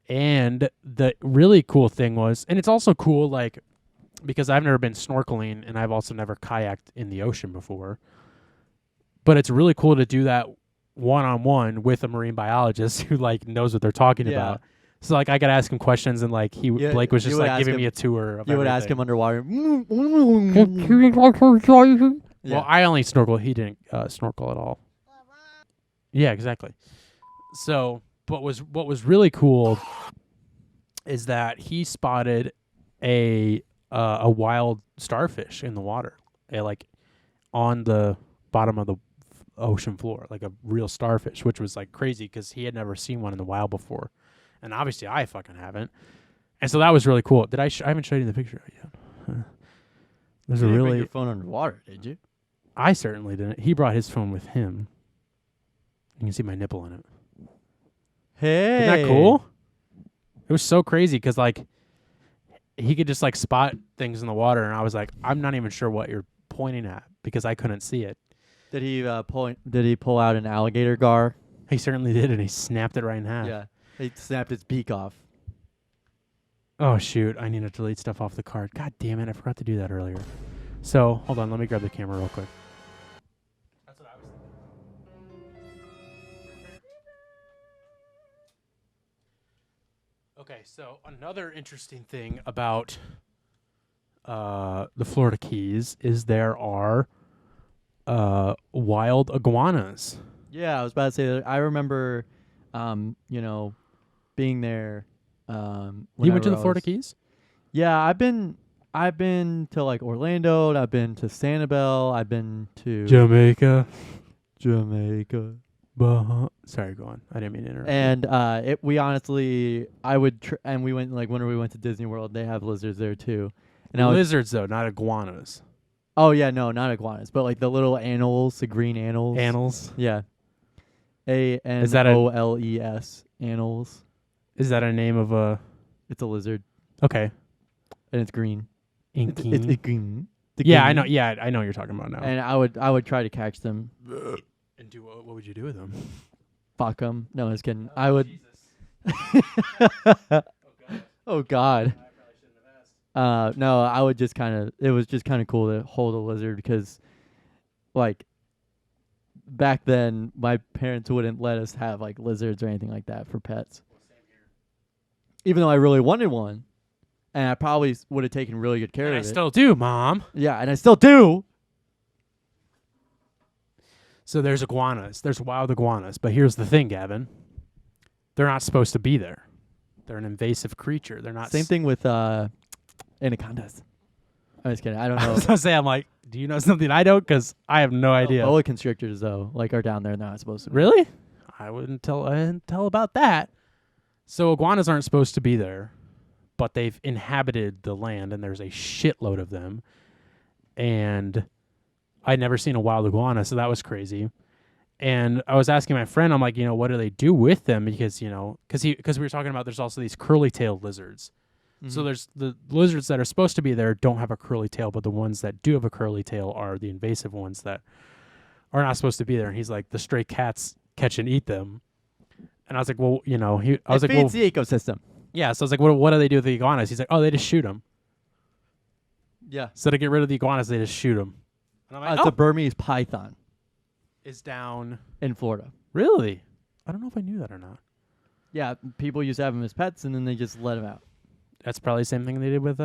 Speaker 1: And the really cool thing was, and it's also cool, like, because I've never been snorkeling and I've also never kayaked in the ocean before. But it's really cool to do that one-on-one with a marine biologist who like knows what they're talking
Speaker 2: Yeah.
Speaker 1: about. So like I could ask him questions and like
Speaker 2: Yeah,
Speaker 1: Blake was
Speaker 2: you
Speaker 1: just
Speaker 2: would
Speaker 1: like
Speaker 2: ask
Speaker 1: giving
Speaker 2: him-
Speaker 1: me a tour of
Speaker 2: You would ask
Speaker 1: everything.
Speaker 2: him underwater. Yeah.
Speaker 1: Well, I only snorkel. He didn't snorkel at all. Yeah, exactly. So, what was really cool is that he spotted a wild starfish in the water, like on the bottom of the ocean floor, like a real starfish, which was like crazy because he had never seen one in the wild before, and obviously I fucking haven't. And so that was really cool. Did I? I haven't showed you the picture yet. There's
Speaker 2: You
Speaker 1: a
Speaker 2: didn't bring
Speaker 1: really.
Speaker 2: your phone underwater, did you?
Speaker 1: I certainly didn't. He brought his phone with him. You can see my nipple in it.
Speaker 2: Hey.
Speaker 1: Isn't that cool? It was so crazy because like he could just like spot things in the water, and I was like, I'm not even sure what you're pointing at because I couldn't see it.
Speaker 2: Did he Did he pull out an alligator gar?
Speaker 1: He certainly did, and he snapped it right in half.
Speaker 2: Yeah. He snapped its beak off.
Speaker 1: Oh shoot! I need to delete stuff off the card. God damn it! I forgot to do that earlier. So hold on, let me grab the camera real quick. That's what I was thinking. Okay, so another interesting thing about the Florida Keys is there are wild iguanas.
Speaker 2: Yeah, I was about to say that. I remember, being there.
Speaker 1: You went to the Florida Keys?
Speaker 2: Yeah, I've been to like Orlando. And I've been to Sanibel. I've been to
Speaker 1: Jamaica. Sorry, go on. I didn't mean to interrupt.
Speaker 2: And we honestly, I would, and we went like whenever we went to Disney World, they have lizards there too. And I would,
Speaker 1: Lizards though, not iguanas.
Speaker 2: oh yeah, no, not iguanas, but like the little animals, the green animals.
Speaker 1: Annals.
Speaker 2: Yeah.
Speaker 1: Is that a-
Speaker 2: ANOLES animals.
Speaker 1: Is that a name of a?
Speaker 2: It's a lizard
Speaker 1: Okay.
Speaker 2: and it's green.
Speaker 1: Inky.
Speaker 2: It's green. The
Speaker 1: Yeah, I
Speaker 2: green.
Speaker 1: know. Yeah, I know what you're talking about now.
Speaker 2: And I would try to catch them,
Speaker 1: And do what would you do with them?
Speaker 2: fuck them. No, I was kidding. I would. Oh God. No, I would just kind of. It was just kind of cool to hold a lizard because, like, back then my parents wouldn't let us have like lizards or anything like that for pets. Even though I really wanted one, and I probably would have taken really good care
Speaker 1: And I
Speaker 2: of it.
Speaker 1: still do, Mom.
Speaker 2: Yeah, and I still do.
Speaker 1: So there's iguanas. There's wild iguanas. But here's the thing, Gavin. They're not supposed to be there. They're an invasive creature. They're not.
Speaker 2: Same thing with anacondas. I'm just kidding. I don't
Speaker 1: I
Speaker 2: know.
Speaker 1: was gonna say, I'm like, do you know something I don't? Because I have no idea.
Speaker 2: Boa constrictors though, like are down there. They're not supposed to be.
Speaker 1: Really? I didn't tell about that. So iguanas aren't supposed to be there, but they've inhabited the land, and there's a shitload of them. And I'd never seen a wild iguana, so that was crazy. And I was asking my friend, I'm like, what do they do with them? Because because we were talking about there's also these curly-tailed lizards. So there's the lizards that are supposed to be there don't have a curly tail, but the ones that do have a curly tail are the invasive ones that are not supposed to be there. And he's like, the stray cats catch and eat them. And I was like, well, I was
Speaker 2: it
Speaker 1: like, well,
Speaker 2: feeds the ecosystem.
Speaker 1: yeah. So I was like, what do they do with the iguanas? He's like, oh, they just shoot them.
Speaker 2: Yeah.
Speaker 1: So to get rid of the iguanas, they just shoot them. And I'm like,
Speaker 2: It's a Burmese python
Speaker 1: is down.
Speaker 2: in Florida.
Speaker 1: Really? I don't know if I knew that or not.
Speaker 2: Yeah, people used to have them as pets, and then they just let them out.
Speaker 1: That's probably the same thing they did with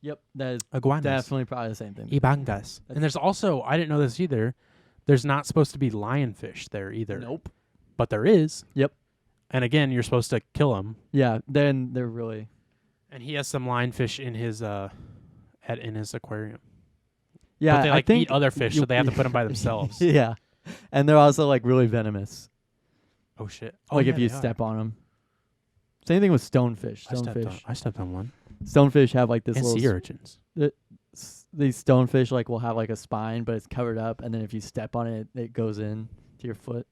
Speaker 2: Yep, that is
Speaker 1: iguanas.
Speaker 2: definitely probably the same thing.
Speaker 1: Ibangas. And there's also, I didn't know this either, there's not supposed to be lionfish there either.
Speaker 2: Nope.
Speaker 1: But there is.
Speaker 2: Yep.
Speaker 1: And again, you're supposed to kill them.
Speaker 2: Yeah, then they're really.
Speaker 1: And he has some lionfish in his in his aquarium.
Speaker 2: Yeah,
Speaker 1: But they
Speaker 2: I think
Speaker 1: eat other fish, so they have to put them by themselves.
Speaker 2: Yeah, and they're also like really venomous.
Speaker 1: Oh shit!
Speaker 2: Like if you step on them. Same thing with stonefish.
Speaker 1: I stepped on one.
Speaker 2: Stonefish have like this
Speaker 1: And
Speaker 2: little
Speaker 1: sea urchins.
Speaker 2: these stonefish like will have like a spine, but it's covered up, and then if you step on it, it goes in to your foot.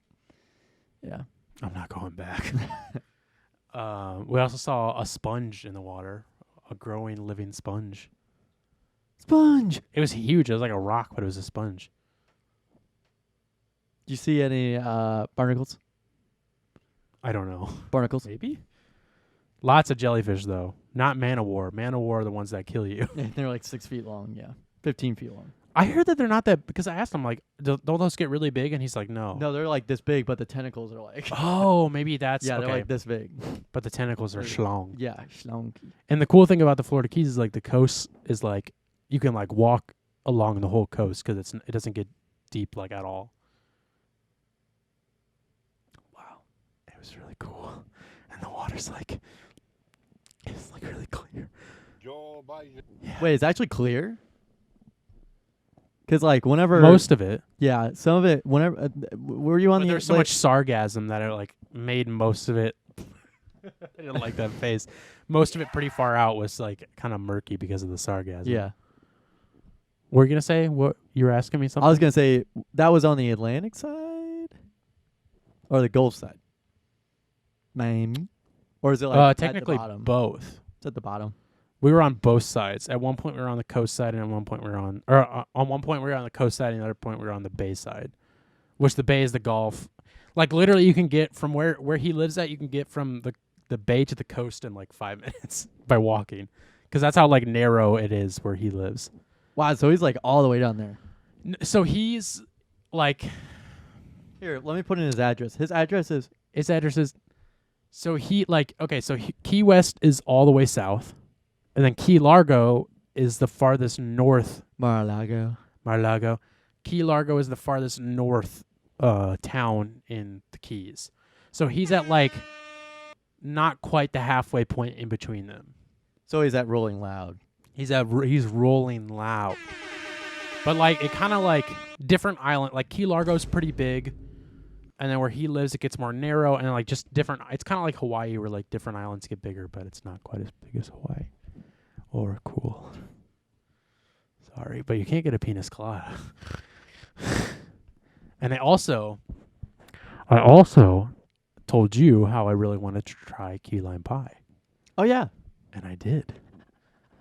Speaker 2: Yeah.
Speaker 1: I'm not going back. We also saw a sponge in the water, a growing living sponge.
Speaker 2: Sponge.
Speaker 1: It was huge. It was like a rock, but it was a sponge.
Speaker 2: Do you see any barnacles?
Speaker 1: I don't know.
Speaker 2: Barnacles.
Speaker 1: Maybe. Lots of jellyfish though. Not man-o-war. Man-o-war are the ones that kill you.
Speaker 2: They're like 6 feet long. Yeah, 15 feet long.
Speaker 1: I heard that they're not that because I asked him like, don't those get really big? And he's like, no.
Speaker 2: No, they're like this big, but the tentacles are like.
Speaker 1: Oh, maybe that's
Speaker 2: Yeah,
Speaker 1: okay.
Speaker 2: they're like this big.
Speaker 1: But the tentacles are schlong.
Speaker 2: Yeah, schlong.
Speaker 1: And the cool thing about the Florida Keys is like the coast is like you can like walk along the whole coast because it doesn't get deep like at all. Wow, it was really cool, and the water's like it's like really clear.
Speaker 3: Joe Biden.
Speaker 1: Yeah.
Speaker 2: Wait, it's actually clear? Because like whenever
Speaker 1: Most of it.
Speaker 2: yeah, some of it whenever were you on
Speaker 1: But
Speaker 2: the
Speaker 1: there's so
Speaker 2: like-
Speaker 1: much sarcasm that it like made most of it. I didn't like that face. Most of it pretty far out was like kind of murky because of the sarcasm.
Speaker 2: Yeah,
Speaker 1: Were you gonna say what you were asking me something?
Speaker 2: I was gonna say that was on the Atlantic side or the Gulf side, Miami, or is it like
Speaker 1: technically
Speaker 2: at the bottom?
Speaker 1: both.
Speaker 2: It's at the bottom.
Speaker 1: We were on both sides. At one point we were on the coast side, and at one point we were on one point we were on the coast side, and the other point we were on the bay side. Which the bay is the Gulf. Like literally, you can get from where he lives at. You can get from the bay to the coast in like 5 minutes by walking, because that's how like narrow it is where he lives.
Speaker 2: Wow, so he's like all the way down there.
Speaker 1: So he's like
Speaker 2: Here, let me put in his address. His address is
Speaker 1: his address is. So he like okay. So Key West is all the way south, and then Key Largo is the farthest north.
Speaker 2: Mar-a-Lago.
Speaker 1: Mar-a-Lago. Key Largo is the farthest north town in the Keys. So he's at like not quite the halfway point in between them.
Speaker 2: So he's at Rolling Loud.
Speaker 1: He's rolling loud. But like it kind of like different island, like Key Largo's pretty big, and then where he lives it gets more narrow, and like just different. It's kind of like Hawaii where like different islands get bigger, but it's not quite as big as Hawaii. Or cool. Sorry, but you can't get a penis colada. And I also told you how I really wanted to try key lime pie,
Speaker 2: Oh yeah.
Speaker 1: and I did.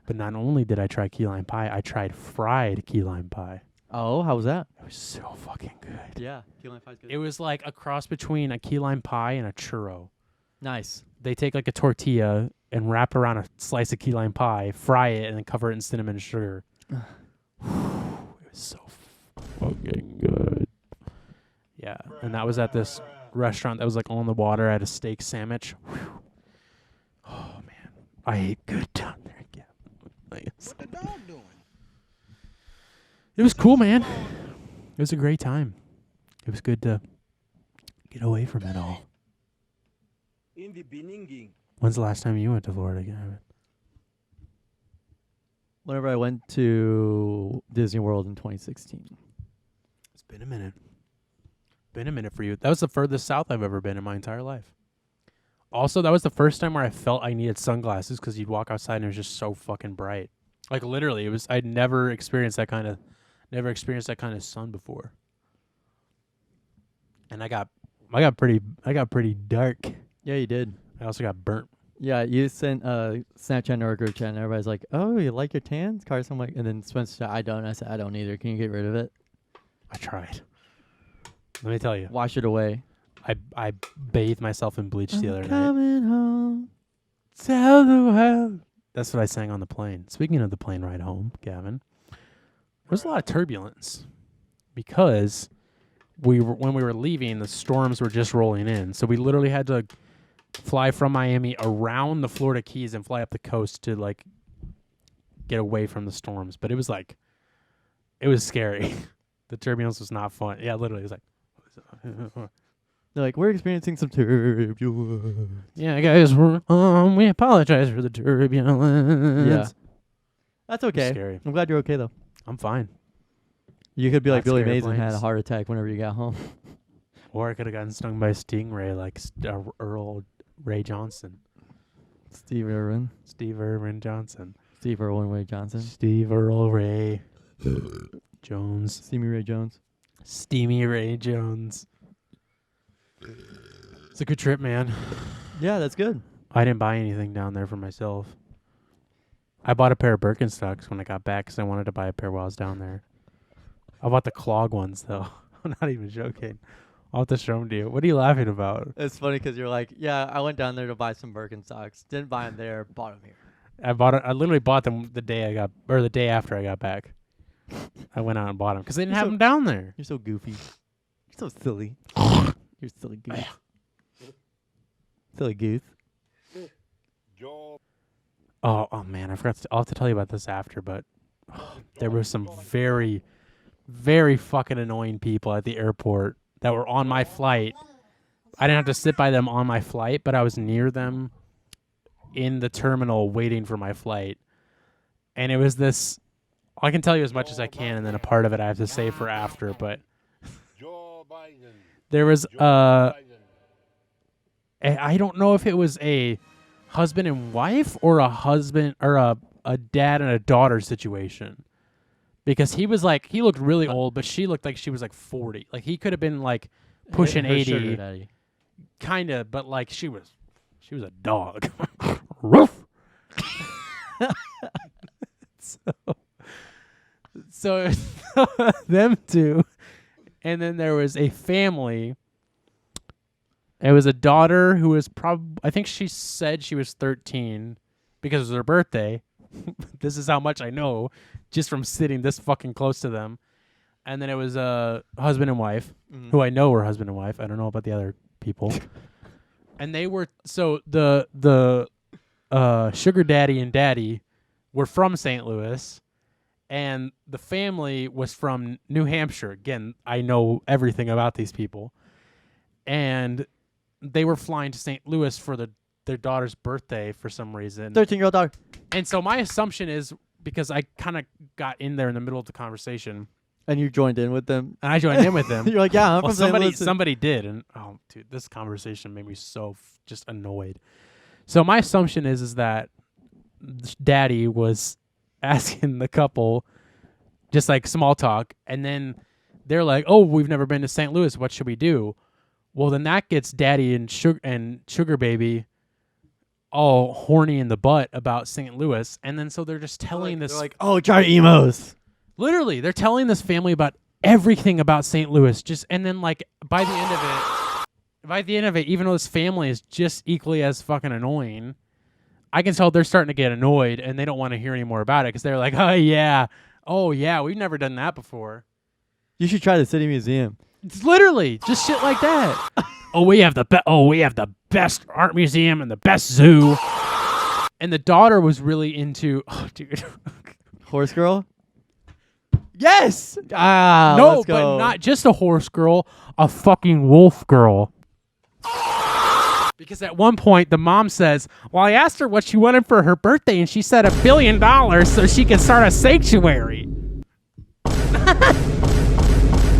Speaker 1: But not only did I try key lime pie, I tried fried key lime pie.
Speaker 2: Oh, how was that?
Speaker 1: It was so fucking good.
Speaker 2: Yeah, key lime pie's good.
Speaker 1: It was like a cross between a key lime pie and a churro.
Speaker 2: Nice.
Speaker 1: They take like a tortilla and wrap around a slice of key lime pie, fry it, and then cover it in cinnamon and sugar. It was so fucking good. Yeah, and that was at this restaurant that was like on the water. I had a steak sandwich. Whew. Oh man, I ate good down there. Yeah,
Speaker 3: What the dog doing?
Speaker 1: it was cool, man. It was a great time. It was good to get away from it all.
Speaker 3: In the Beninging.
Speaker 1: When's the last time you went to Florida, Gavin?
Speaker 2: Whenever I went to Disney World in 2016.
Speaker 1: It's been a minute. Been a minute for you. That was the furthest south I've ever been in my entire life. Also, that was the first time where I felt I needed sunglasses because you'd walk outside and it was just so fucking bright. Like literally, it was. I'd never experienced that kind of sun before. And I got pretty dark.
Speaker 2: Yeah, you did.
Speaker 1: I also got burnt.
Speaker 2: Yeah, you sent Snapchat or a group chat, and everybody's like, "Oh, you like your tans, Carson?" I'm like, and then Spencer said, "I don't." I said, "I don't either. Can you get rid of it?
Speaker 1: I tried. Let me tell you,
Speaker 2: Wash it away."
Speaker 1: I bathed myself in bleach the other night.
Speaker 2: Coming home.
Speaker 1: Tell the world. That's what I sang on the plane. Speaking of the plane ride home, Gavin, there was a lot of turbulence because when we were leaving, the storms were just rolling in. So we literally had to fly from Miami around the Florida Keys and fly up the coast to like get away from the storms. But it was scary. The turbulence was not fun. Yeah, literally, it was like.
Speaker 2: They're like, "We're experiencing some turbulence."
Speaker 1: Yeah, guys, we apologize for the turbulence.
Speaker 2: Yeah, that's okay.
Speaker 1: Scary.
Speaker 2: I'm glad you're okay though.
Speaker 1: I'm fine.
Speaker 2: You could be like
Speaker 1: Not
Speaker 2: Billy
Speaker 1: scared of
Speaker 2: Mays and had a
Speaker 1: planes.
Speaker 2: heart attack whenever you got home.
Speaker 1: Or I could have gotten stung by a stingray like Earl Ray Johnson.
Speaker 2: Steve Irwin.
Speaker 1: Steve Irwin Johnson.
Speaker 2: Steve Irwin Ray Johnson.
Speaker 1: Steve Earl Ray Jones.
Speaker 2: Steamy Ray Jones.
Speaker 1: Steamy Ray Jones. It's a good trip, man.
Speaker 2: Yeah, that's good.
Speaker 1: I didn't buy anything down there for myself. I bought a pair of Birkenstocks when I got back because I wanted to buy a pair while I was down there. I bought the clog ones, though. I'm not even joking. I'll have to show them to you. What are you laughing about?
Speaker 2: It's funny because you're like, yeah, I went down there to buy some Birkenstocks. Didn't buy them there, bought them here.
Speaker 1: I literally bought them the day after I got back. I went out and bought them because they didn't
Speaker 2: You're
Speaker 1: have
Speaker 2: so-
Speaker 1: them down there.
Speaker 2: You're so goofy. You're so silly. You're silly goose. Silly goose.
Speaker 3: Joe
Speaker 1: Oh man, I forgot. I'll have to tell you about this after, but there were some very, very fucking annoying people at the airport that were on my flight. I didn't have to sit by them on my flight, but I was near them in the terminal waiting for my flight. And it was this. I can tell you as much as I can, and then a part of it I have to save for after. But
Speaker 3: Joe Biden.
Speaker 1: there was
Speaker 3: Joe Biden.
Speaker 1: I don't know if it was a husband and wife or a husband or a dad and a daughter situation, because he looked really old, but she looked like she was like 40. Like he could have been like pushing
Speaker 2: Her sugar
Speaker 1: 80,
Speaker 2: daddy.
Speaker 1: kind of, but like she was a dog. Roof. so them two, and then there was a family. It was a daughter who was I think she said she was 13 because it was her birthday. This is how much I know just from sitting this fucking close to them. And then it was a husband and wife, who I know were husband and wife. I don't know about the other people. And they were, so the sugar daddy and daddy were from St. Louis, and the family was from New Hampshire. Again, I know everything about these people. And they were flying to St. Louis for their daughter's birthday for some reason.
Speaker 2: 13-year-old dog.
Speaker 1: And so my assumption is, because I kind of got in there in the middle of the conversation,
Speaker 2: And you joined in with them.
Speaker 1: and I joined in with them.
Speaker 2: You're like, yeah, I'm
Speaker 1: Well,
Speaker 2: from St. Louis.
Speaker 1: somebody did, and oh, dude, this conversation made me so just annoyed. So my assumption is that Daddy was asking the couple just like small talk, and then they're like, "Oh, we've never been to St. Louis. What should we do?" Well, then that gets Daddy and Sugar Baby all horny in the butt about St. Louis, and then so they're just telling this
Speaker 2: They're like, oh, try emos.
Speaker 1: Literally, they're telling this family about everything about St. Louis. And then like by the end of it, even though this family is just equally as fucking annoying, I can tell they're starting to get annoyed and they don't want to hear any more about it because they're like, oh yeah, we've never done that before.
Speaker 2: You should try the City Museum.
Speaker 1: It's literally just shit like that. we have the best art museum and the best zoo. And the daughter was really into, oh dude.
Speaker 2: Horse girl?
Speaker 1: Yes.
Speaker 2: Ah,
Speaker 1: No,
Speaker 2: let's go.
Speaker 1: but not just a horse girl, a fucking wolf girl. Because at one point, the mom says, well, I asked her what she wanted for her birthday, and she said $1 billion so she could start a sanctuary.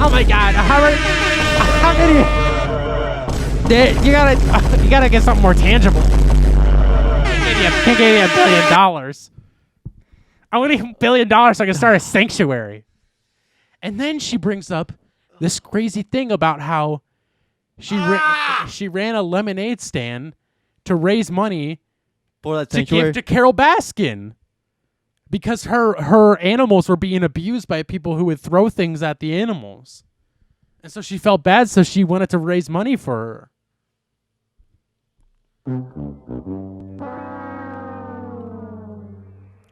Speaker 1: Oh my God. How many you gotta get something more tangible. Can't give you $1 billion. I want $1 billion so I can start a sanctuary. And then she brings up this crazy thing about how she ran a lemonade stand to raise money
Speaker 2: For that
Speaker 1: to
Speaker 2: sanctuary?
Speaker 1: give to Carol Baskin because her animals were being abused by people who would throw things at the animals. And so she felt bad, so she wanted to raise money for her.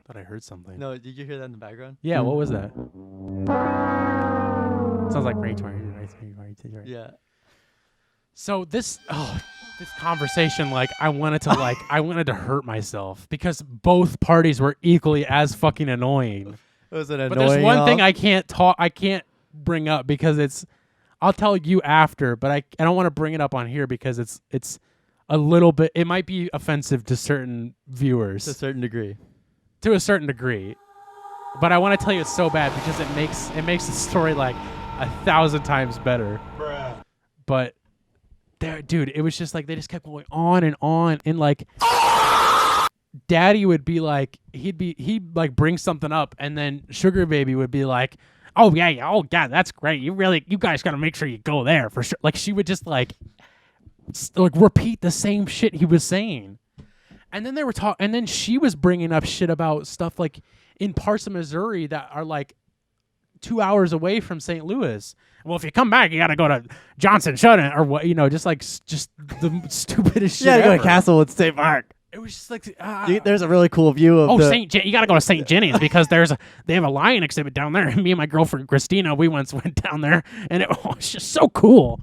Speaker 1: Thought I heard something.
Speaker 2: No, did you hear that in the background?
Speaker 1: Yeah, what was that? Sounds like right.
Speaker 2: Yeah.
Speaker 1: So this conversation, like I wanted to hurt myself because both parties were equally as fucking annoying.
Speaker 2: Was it annoying?
Speaker 1: But there's one thing
Speaker 2: y'all?
Speaker 1: I can't bring up because I'll tell you after, but I don't want to bring it up on here because it's a little bit, it might be offensive to certain viewers.
Speaker 2: To a certain degree.
Speaker 1: To a certain degree, but I want to tell you it's so bad because it makes the story like 1,000 times better.
Speaker 3: Bruh.
Speaker 1: But there, dude, it was just like they just kept going on, and like Daddy would be like he'd like bring something up, and then Sugar Baby would be like, oh yeah, that's great. You guys gotta make sure you go there for sure. Like she would just like repeat the same shit he was saying. And then they were and then she was bringing up shit about stuff like in parts of Missouri that are like 2 hours away from St. Louis. Well, if you come back, you got to go to Johnson Shut-In or what, just like just the stupidest shit
Speaker 2: Yeah, go
Speaker 1: ever.
Speaker 2: to Castlewood State Park.
Speaker 1: It was just like
Speaker 2: There's a really cool view of
Speaker 1: you got to go to St. Jenny's because they have a lion exhibit down there. And me and my girlfriend Christina, we once went down there, and it was just so cool.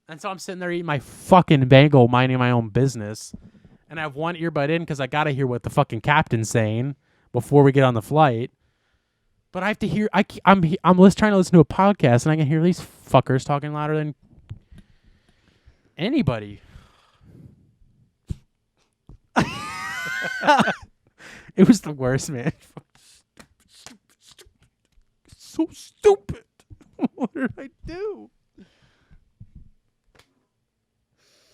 Speaker 1: And so I'm sitting there eating my fucking bagel, minding my own business, and I have one earbud in because I gotta hear what the fucking captain's saying before we get on the flight. But I have to hear. I'm trying to listen to a podcast, and I can hear these fuckers talking louder than anybody. It was the worst, man. So stupid. What did I do?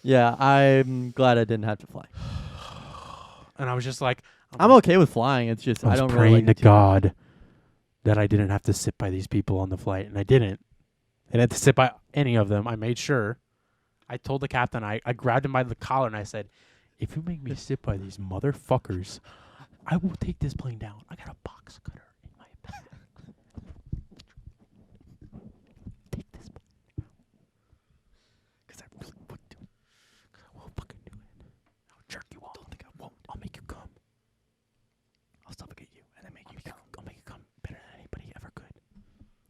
Speaker 2: Yeah, I'm glad I didn't have to fly.
Speaker 1: And I was just like,
Speaker 2: I'm okay with flying. It's just
Speaker 1: I
Speaker 2: I
Speaker 1: was
Speaker 2: don't
Speaker 1: praying
Speaker 2: really like
Speaker 1: to God that I didn't have to sit by these people on the flight, and I didn't. I didn't have to sit by any of them. I made sure. I told the captain, I grabbed him by the collar, and I said, if you make me sit by these motherfuckers, I will take this plane down. I got a box cutter in my bag. Take this plane. Because I really would do it. Because I will fucking do it. I'll jerk you off. Don't think I won't. I'll make you come. I'll suffocate you and then make you come. I'll make you come better than anybody ever could.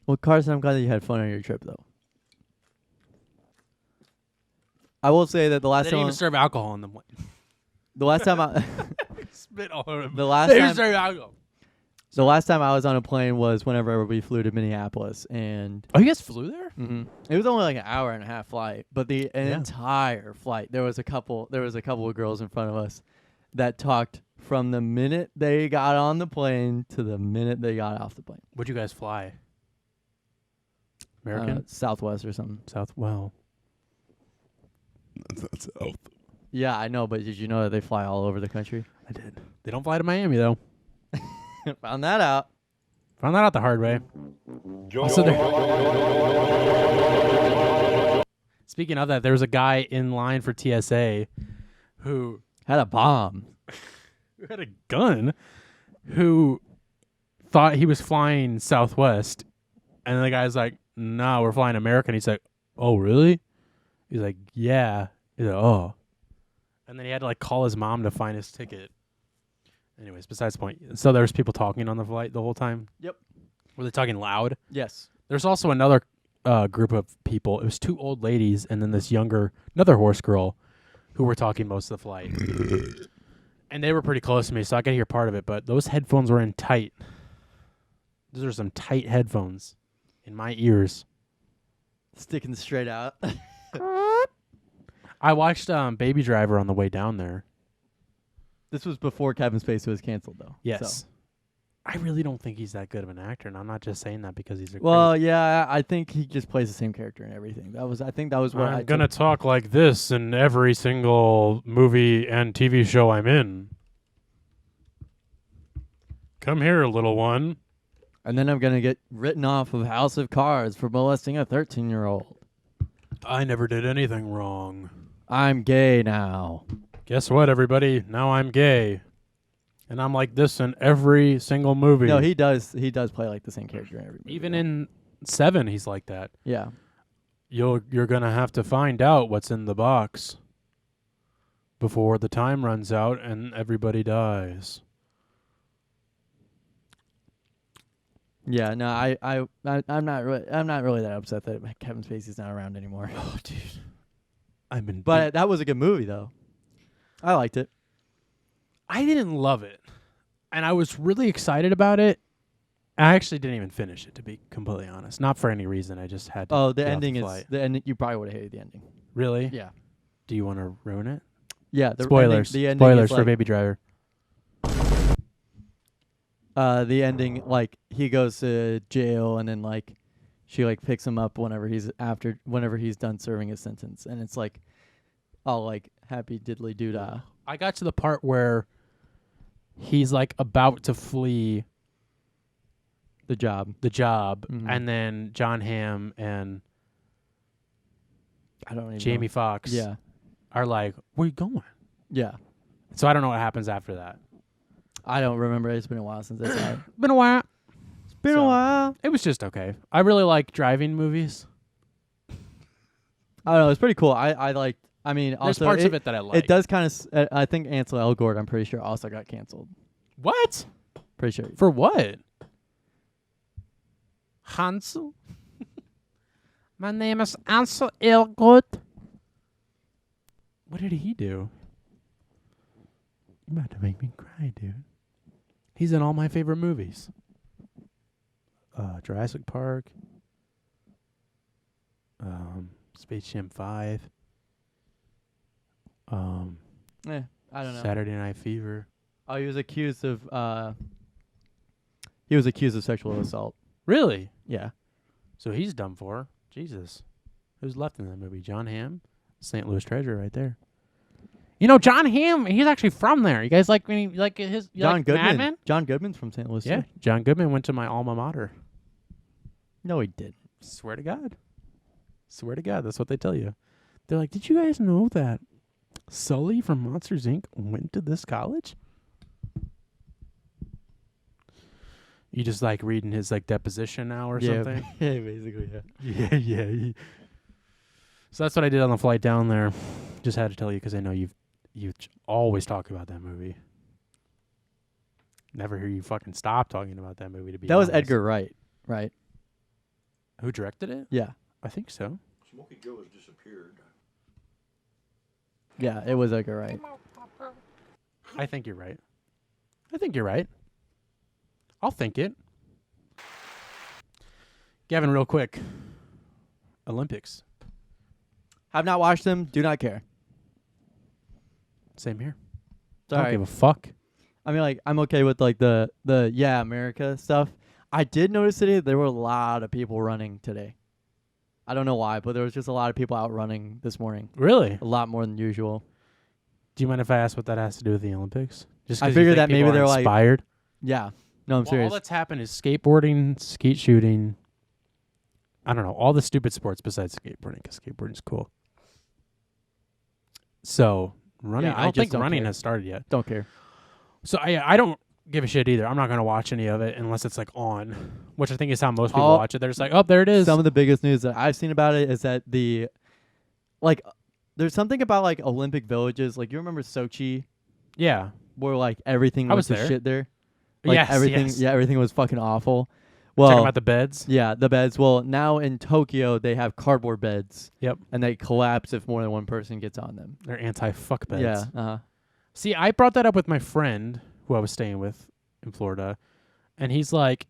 Speaker 2: Well, Carson, I'm glad that you had fun on your trip, though. I will say that
Speaker 1: They didn't even serve alcohol in them.
Speaker 2: the last time I
Speaker 1: Spit all over them.
Speaker 2: the last
Speaker 1: They didn't
Speaker 2: time
Speaker 1: serve alcohol.
Speaker 2: the last time I was on a plane was whenever we flew to Minneapolis, and
Speaker 1: Oh, you guys flew there?
Speaker 2: it was only like an hour and a half flight, but an
Speaker 1: Yeah.
Speaker 2: entire flight there was a couple of girls in front of us that talked from the minute they got on the plane to the minute they got off the plane.
Speaker 1: Where'd you guys fly? American?
Speaker 2: Southwest or something.
Speaker 1: South. Well,
Speaker 3: That's South.
Speaker 2: Yeah, I know, but did you know that they fly all over the country?
Speaker 1: I did. They don't fly to Miami, though.
Speaker 2: Found that out.
Speaker 1: Found that out the hard way.
Speaker 3: Joe.
Speaker 1: So Speaking of that, there was a guy in line for TSA who
Speaker 2: Had a bomb.
Speaker 1: had a gun who thought he was flying Southwest. And the guy's like, no, we're flying American. He's like, oh, really? He's like, yeah. He's like, oh. And then he had to like call his mom to find his ticket. Anyways, besides the point. So there was people talking on the flight the whole time?
Speaker 2: Yep.
Speaker 1: Were they talking loud?
Speaker 2: Yes.
Speaker 1: There's also another group of people. It was two old ladies and then another horse girl who were talking most of the flight. And they were pretty close to me, so I could hear part of it. But those headphones were in tight. Those are some tight headphones in my ears.
Speaker 2: Sticking straight out.
Speaker 1: I watched Baby Driver on the way down there.
Speaker 2: This was before Kevin Spacey was canceled, though.
Speaker 1: Yes.
Speaker 2: So.
Speaker 1: I really don't think he's that good of an actor, and I'm not just saying that because he's a
Speaker 2: Well, yeah, I think he just plays the same character in everything. I think that was what
Speaker 1: I'm going to talk like this in every single movie and TV show I'm in. Come here, little one.
Speaker 2: And then I'm going to get written off of House of Cards for molesting a 13-year-old.
Speaker 1: I never did anything wrong.
Speaker 2: I'm gay now.
Speaker 1: Guess what, everybody? Now I'm gay. And I'm like this in every single movie.
Speaker 2: No, he does play like the same character in every movie.
Speaker 1: Even in 7, he's like that.
Speaker 2: Yeah.
Speaker 1: You're going to have to find out what's in the box before the time runs out and everybody dies.
Speaker 2: Yeah, no, I'm not really that upset that Kevin Spacey's not around anymore.
Speaker 1: Oh, dude.
Speaker 2: But that was a good movie, though. I liked it.
Speaker 1: I didn't love it. And I was really excited about it. I actually didn't even finish it, to be completely honest. Not for any reason. I just had to.
Speaker 2: Oh, the
Speaker 1: get off
Speaker 2: ending
Speaker 1: flight.
Speaker 2: is the ending. You probably would have hated the ending.
Speaker 1: Really?
Speaker 2: Yeah.
Speaker 1: Do you want to ruin it?
Speaker 2: Yeah. The
Speaker 1: Spoilers.
Speaker 2: Ending, the ending
Speaker 1: Spoilers
Speaker 2: is
Speaker 1: for
Speaker 2: like,
Speaker 1: Baby Driver.
Speaker 2: The ending, like he goes to jail, and then like she like picks him up whenever he's done serving his sentence, and it's like all like happy diddly doo dah.
Speaker 1: I got to the part where he's like about to flee
Speaker 2: The job.
Speaker 1: Mhm. And then John Hamm and
Speaker 2: I don't even
Speaker 1: Jamie
Speaker 2: know.
Speaker 1: Foxx
Speaker 2: Yeah.
Speaker 1: are like, where you going?
Speaker 2: Yeah.
Speaker 1: So I don't know what happens after that.
Speaker 2: I don't remember. It's been a while since I saw it.
Speaker 1: Been a while.
Speaker 2: It's been
Speaker 1: So-
Speaker 2: a while.
Speaker 1: It was just okay. I really like driving movies.
Speaker 2: I don't know. It's pretty cool. I like. I mean,
Speaker 1: There's
Speaker 2: also
Speaker 1: parts of it that I like.
Speaker 2: It does kind of. I think Ansel Elgort. I'm pretty sure also got canceled.
Speaker 1: What?
Speaker 2: Pretty sure.
Speaker 1: For what? Hansel? My name is Ansel Elgort. What did he do? You're about to make me cry, dude. He's in all my favorite movies. Jurassic Park. Space Jam 5.
Speaker 2: I don't know.
Speaker 1: Saturday Night Fever.
Speaker 2: Oh, he was accused of. He was accused of sexual assault.
Speaker 1: Really?
Speaker 2: Yeah.
Speaker 1: So he's done for. Jesus. Who's left in that movie? John Hamm? St. Louis Treasure right there. You know, John Hamm, he's actually from there. You guys like when he, like his you
Speaker 2: John
Speaker 1: like Mad
Speaker 2: Goodman.
Speaker 1: Men?
Speaker 2: John Goodman's from St. Louis.
Speaker 1: Yeah.
Speaker 2: too.
Speaker 1: John Goodman went to my alma mater.
Speaker 2: No, he did.
Speaker 1: Swear to God. Swear to God, that's what they tell you. They're like, did you guys know that Sully from Monsters Inc. went to this college? You just like reading his like deposition now or something?
Speaker 2: Yeah, basically, yeah.
Speaker 1: Yeah. So that's what I did on the flight down there. Just had to tell you because I know you always talk about that movie. Never hear you fucking stop talking about that movie. To be
Speaker 2: That was
Speaker 1: honest.
Speaker 2: Edgar Wright, right?
Speaker 1: Who directed it?
Speaker 2: Yeah.
Speaker 1: I think so.
Speaker 3: Smokey Joe has disappeared.
Speaker 2: Yeah, it was Edgar Wright.
Speaker 1: I think you're right. I'll think it. Gavin, real quick. Olympics.
Speaker 2: Have not watched them. Do not care.
Speaker 1: Same here. I don't
Speaker 2: Sorry.
Speaker 1: give a fuck.
Speaker 2: I mean, like, I'm okay with like the yeah America stuff. I did notice today there were a lot of people running today. I don't know why, but there was just a lot of people out running this morning.
Speaker 1: Really?
Speaker 2: A lot more than usual.
Speaker 1: Do you mind if I ask what that has to do with the Olympics? Just
Speaker 2: I
Speaker 1: 'cause you
Speaker 2: figured
Speaker 1: think
Speaker 2: that maybe
Speaker 1: people are
Speaker 2: they're like-
Speaker 1: inspired.
Speaker 2: Yeah. No, I'm
Speaker 1: Well,
Speaker 2: serious.
Speaker 1: all that's happened is skateboarding, skeet shooting. I don't know, all the stupid sports besides skateboarding, because skateboarding's cool. So running,
Speaker 2: Yeah,
Speaker 1: I
Speaker 2: I
Speaker 1: don't
Speaker 2: just
Speaker 1: think
Speaker 2: don't
Speaker 1: running
Speaker 2: care.
Speaker 1: has started yet.
Speaker 2: Don't care.
Speaker 1: So I don't give a shit either. I'm not gonna watch any of it unless it's like on, which I think is how most people
Speaker 2: All-
Speaker 1: watch it. They're just like, oh, there it is.
Speaker 2: Some of the biggest news that I've seen about it is that there's something about like Olympic villages. Like, you remember Sochi,
Speaker 1: Yeah.
Speaker 2: where like everything
Speaker 1: I
Speaker 2: was
Speaker 1: was
Speaker 2: the
Speaker 1: there.
Speaker 2: shit there. Like
Speaker 1: Yes,
Speaker 2: everything.
Speaker 1: yes.
Speaker 2: Yeah, everything was fucking awful.
Speaker 1: Talking
Speaker 2: Well,
Speaker 1: about the beds.
Speaker 2: yeah, the beds. Well, now in Tokyo they have cardboard beds.
Speaker 1: Yep.
Speaker 2: And they collapse if more than one person gets on them.
Speaker 1: They're anti-fuck beds.
Speaker 2: Yeah. Uh-huh.
Speaker 1: See, I brought that up with my friend who I was staying with in Florida, and he's like,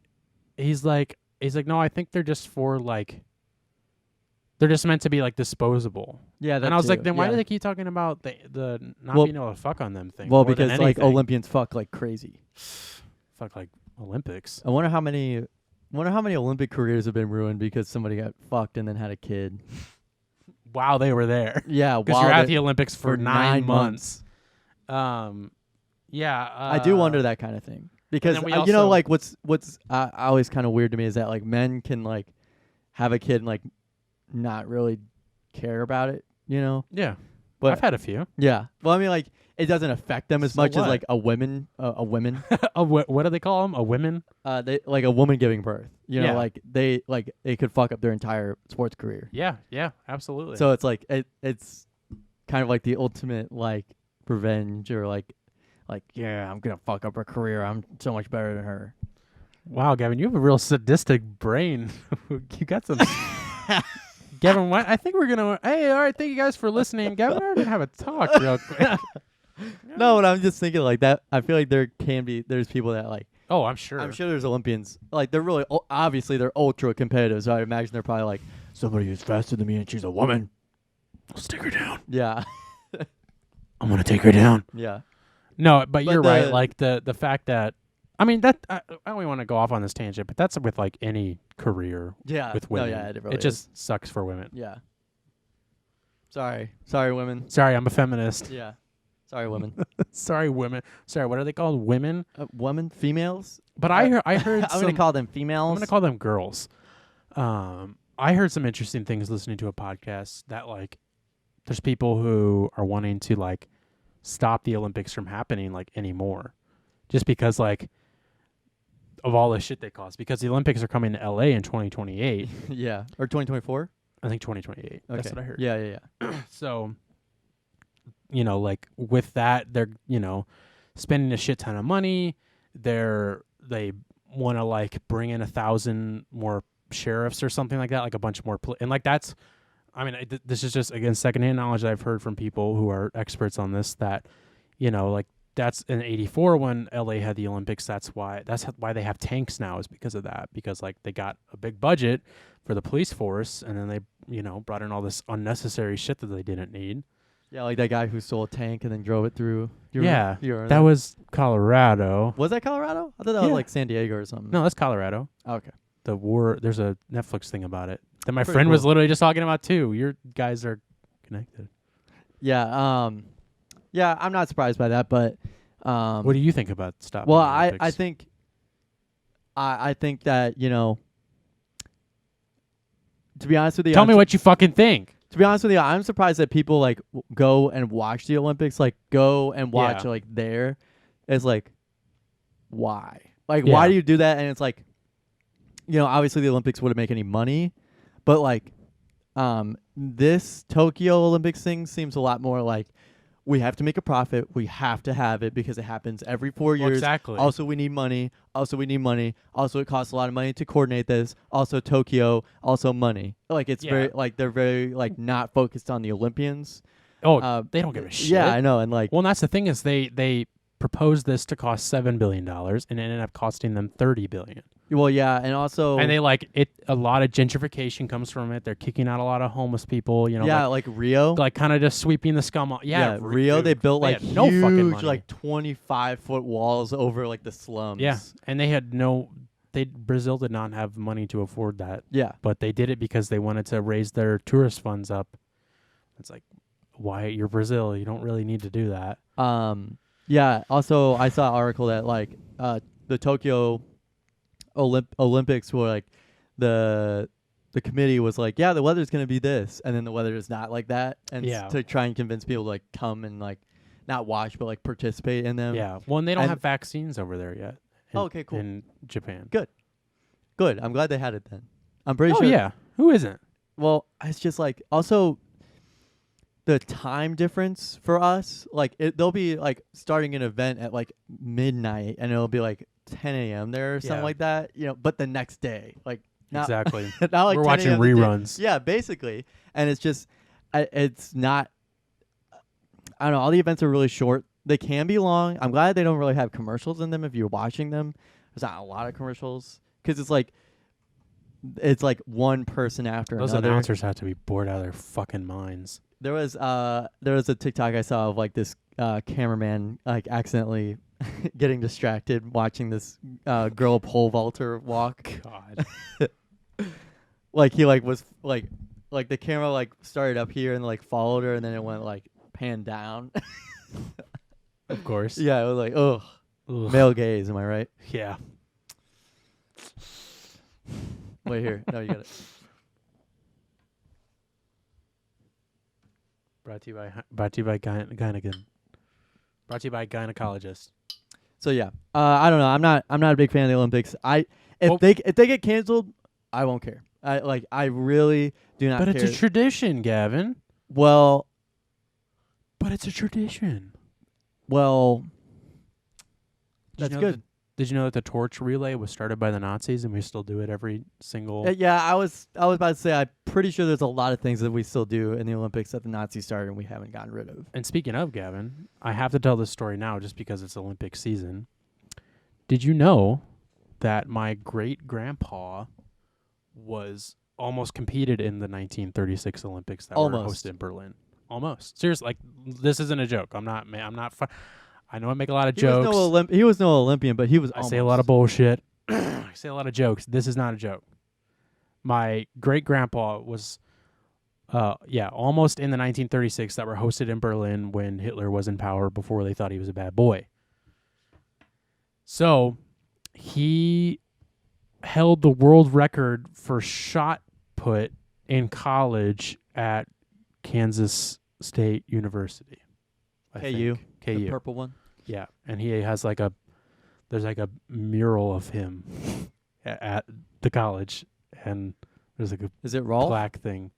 Speaker 1: no, I think they're just for like, they're just meant to be like disposable.
Speaker 2: Yeah. That
Speaker 1: And I was
Speaker 2: too.
Speaker 1: like, then why
Speaker 2: yeah.
Speaker 1: do they keep talking about the not
Speaker 2: Well-
Speaker 1: being able to fuck on them thing?
Speaker 2: Well,
Speaker 1: more than
Speaker 2: because like
Speaker 1: anything?
Speaker 2: Olympians fuck like crazy.
Speaker 1: fuck like Olympics.
Speaker 2: I wonder how many Olympic careers have been ruined because somebody got fucked and then had a kid.
Speaker 1: Wow, they were there
Speaker 2: Yeah,
Speaker 1: because
Speaker 2: while
Speaker 1: you're at
Speaker 2: they-
Speaker 1: the Olympics for 9 months. Yeah.
Speaker 2: I do wonder that kind of thing because
Speaker 1: then we
Speaker 2: you know,
Speaker 1: also-
Speaker 2: like what's always kind of weird to me is that like men can like have a kid and like not really care about it, you know?
Speaker 1: Yeah,
Speaker 2: But
Speaker 1: I've had a few.
Speaker 2: yeah, well, I mean, like it doesn't affect them as
Speaker 1: So
Speaker 2: much as
Speaker 1: what?
Speaker 2: like a woman.
Speaker 1: What do they call them? A women?
Speaker 2: They like a woman giving birth. You know,
Speaker 1: Yeah.
Speaker 2: like they could fuck up their entire sports career.
Speaker 1: Yeah, absolutely.
Speaker 2: So it's like it's kind of like the ultimate like revenge or like yeah, I'm gonna fuck up her career. I'm so much better than her.
Speaker 1: wow, Gavin, you have a real sadistic brain. You got some. Gavin, what? I think we're gonna. Hey, all right, thank you guys for listening. Gavin and I are gonna have a talk real quick.
Speaker 2: No, but I'm just thinking like that. I feel like there's people that like.
Speaker 1: Oh, I'm sure.
Speaker 2: I'm sure there's Olympians. Like they're really obviously they're ultra competitive. So I imagine they're probably like somebody who's faster than me and she's a woman.
Speaker 1: I'll stick her down.
Speaker 2: Yeah,
Speaker 1: I'm gonna take her down.
Speaker 2: yeah.
Speaker 1: No, but you're right.
Speaker 2: the-
Speaker 1: Like the fact that, I mean, that I don't want to go off on this tangent, but that's with like any career
Speaker 2: Yeah.
Speaker 1: with women.
Speaker 2: No, yeah, it really
Speaker 1: just sucks for women.
Speaker 2: yeah. Sorry, women.
Speaker 1: Sorry, I'm a feminist.
Speaker 2: Yeah, sorry, women.
Speaker 1: Sorry, women. Sorry, what are they called? Women.
Speaker 2: Women, females.
Speaker 1: But I heard
Speaker 2: I'm
Speaker 1: some,
Speaker 2: gonna call them females.
Speaker 1: I'm gonna call them girls. I heard some interesting things listening to a podcast that like there's people who are wanting to like stop the Olympics from happening like anymore, just because like of all the shit they cost. Because the Olympics are coming to LA in 2028.
Speaker 2: Yeah, or 2024.
Speaker 1: I think 2028. That's what I heard.
Speaker 2: Yeah.
Speaker 1: So, you know, like with that, they're, you know, spending a shit ton of money. They want to like bring in 1,000 more sheriffs or something like that, like a bunch more. And like that's, I mean, this is just, again, secondhand knowledge that I've heard from people who are experts on this, that, you know, like that's in 84 when LA had the Olympics. That's why they have tanks now, is because of that, because like they got a big budget for the police force, and then they, you know, brought in all this unnecessary shit that they didn't need.
Speaker 2: Yeah, like that guy who stole a tank and then drove it through. You
Speaker 1: Yeah,
Speaker 2: remember
Speaker 1: that was Colorado.
Speaker 2: Was that Colorado? I thought that was like San Diego or something.
Speaker 1: No, that's Colorado.
Speaker 2: Oh, okay.
Speaker 1: The war. There's a Netflix thing about it that my
Speaker 2: Pretty
Speaker 1: friend was
Speaker 2: cool.
Speaker 1: literally just talking about too. Your guys are connected.
Speaker 2: Yeah. Yeah, I'm not surprised by that, but
Speaker 1: What do you think about stopping?
Speaker 2: well,
Speaker 1: the
Speaker 2: I
Speaker 1: Olympics?
Speaker 2: think I think that, you know, to be honest with you,
Speaker 1: Tell me what you fucking think.
Speaker 2: to be honest with you, I'm surprised that people like go and watch the Olympics, like go and watch
Speaker 1: Yeah.
Speaker 2: like there. It's like, why? Like,
Speaker 1: Yeah.
Speaker 2: why do you do that? And it's like, you know, obviously the Olympics wouldn't make any money, but like, this Tokyo Olympics thing seems a lot more like, we have to make a profit. We have to have it because it happens every 4
Speaker 1: Well,
Speaker 2: years.
Speaker 1: exactly.
Speaker 2: Also, we need money. Also, it costs a lot of money to coordinate this. Also, Tokyo. Also, money. Like, it's
Speaker 1: Yeah.
Speaker 2: very, like, they're very, like, not focused on the Olympians.
Speaker 1: They don't give a shit.
Speaker 2: Yeah, I know. And, like,
Speaker 1: Well, and that's the thing, is they proposed this to cost $7 billion and it ended up costing them $30 billion.
Speaker 2: well, yeah. And also,
Speaker 1: And they like it. A lot of gentrification comes from it. They're kicking out a lot of homeless people. You know,
Speaker 2: yeah, like Rio.
Speaker 1: like kind of just sweeping the scum off. Yeah,
Speaker 2: Rio,
Speaker 1: dude,
Speaker 2: they built,
Speaker 1: they
Speaker 2: like,
Speaker 1: had no fucking
Speaker 2: huge,
Speaker 1: money.
Speaker 2: like, 25-foot walls over, like, the slums.
Speaker 1: Yeah, and they had Brazil did not have money to afford that,
Speaker 2: Yeah.
Speaker 1: but they did it because they wanted to raise their tourist funds up. It's like, why, you're Brazil? You don't really need to do that.
Speaker 2: Yeah. Also, I saw an article that like the Tokyo Olympics were like the committee was like, yeah, the weather's gonna be this, and then the weather is not like that, and
Speaker 1: Yeah.
Speaker 2: to try and convince people to like come and like not watch but like participate in them.
Speaker 1: Yeah, well, and they don't
Speaker 2: and-
Speaker 1: have vaccines over there yet. In,
Speaker 2: Okay, cool.
Speaker 1: In Japan.
Speaker 2: Good. I'm glad they had it then. I'm pretty
Speaker 1: Oh
Speaker 2: sure.
Speaker 1: yeah, who isn't?
Speaker 2: Well, it's just like also the time difference for us. Like they'll be like starting an event at like midnight, and it'll be like 10 a.m. there or something
Speaker 1: Yeah.
Speaker 2: like that. You know, but the next day, like not
Speaker 1: Exactly.
Speaker 2: not like
Speaker 1: We're
Speaker 2: 10
Speaker 1: watching
Speaker 2: a.m. the day-
Speaker 1: reruns.
Speaker 2: Yeah, basically, and it's just it's not. I don't know. All the events are really short. They can be long. I'm glad they don't really have commercials in them. If you're watching them, there's not a lot of commercials because it's like one person after
Speaker 1: Those
Speaker 2: another.
Speaker 1: announcers have to be bored out of their fucking minds.
Speaker 2: There was a TikTok I saw of like this cameraman like accidentally getting distracted watching this girl pole vaulter walk.
Speaker 1: God.
Speaker 2: Like he like was like the camera like started up here and like followed her and then it went like pan down.
Speaker 1: Of course.
Speaker 2: Yeah, it was like ugh,
Speaker 1: Ugh.
Speaker 2: male gaze. Am I right?
Speaker 1: Yeah.
Speaker 2: Wait here. No, you got it.
Speaker 1: Brought to you by Gynegan. Brought to you by gynecologist.
Speaker 2: So yeah, I don't know. I'm not a big fan of the Olympics. If
Speaker 1: Well-
Speaker 2: they get canceled, I won't care. I really do not
Speaker 1: But
Speaker 2: care.
Speaker 1: it's a tradition, Gavin.
Speaker 2: Well,
Speaker 1: But it's a tradition.
Speaker 2: that's
Speaker 1: Did you know
Speaker 2: good.
Speaker 1: Did you know that the torch relay was started by the Nazis and we still do it every single?
Speaker 2: Yeah, I was about to say I'm pretty sure there's a lot of things that we still do in the Olympics that the Nazis started and we haven't gotten rid of.
Speaker 1: And speaking of, Gavin, I have to tell this story now just because it's Olympic season. Did you know that my great-grandpa was almost competed in the 1936 Olympics that were
Speaker 2: Almost.
Speaker 1: hosted in Berlin? Almost. Seriously, like, this isn't a joke. I'm not. I know I make a lot of jokes.
Speaker 2: He was no Olympian, but he was.
Speaker 1: I say a lot of bullshit. I say a lot of jokes. This is not a joke. My great-grandpa was, almost in the 1936 that were hosted in Berlin when Hitler was in power before they thought he was a bad boy. So he held the world record for shot put in college at Kansas State University. I
Speaker 2: KU.
Speaker 1: think.
Speaker 2: The
Speaker 1: KU.
Speaker 2: purple one.
Speaker 1: Yeah, and he has like a there's like a mural of him at the college, and there's like a
Speaker 2: Is it Rolf?
Speaker 1: plaque thing.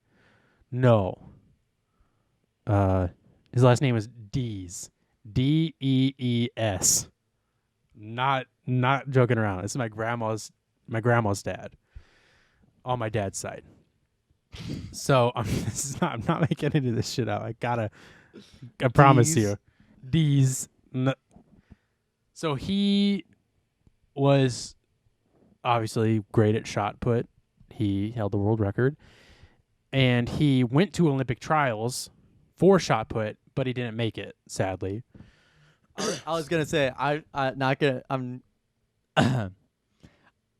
Speaker 1: No. His last name is Dees. Dees. Not joking around. This is my grandma's dad. On my dad's side. So I'm not making any of this shit out. I promise
Speaker 2: Dees.
Speaker 1: you. Dees. So he was obviously great at shot put. He held the world record. And he went to Olympic trials for shot put, but he didn't make it, sadly.
Speaker 2: I was gonna say I'm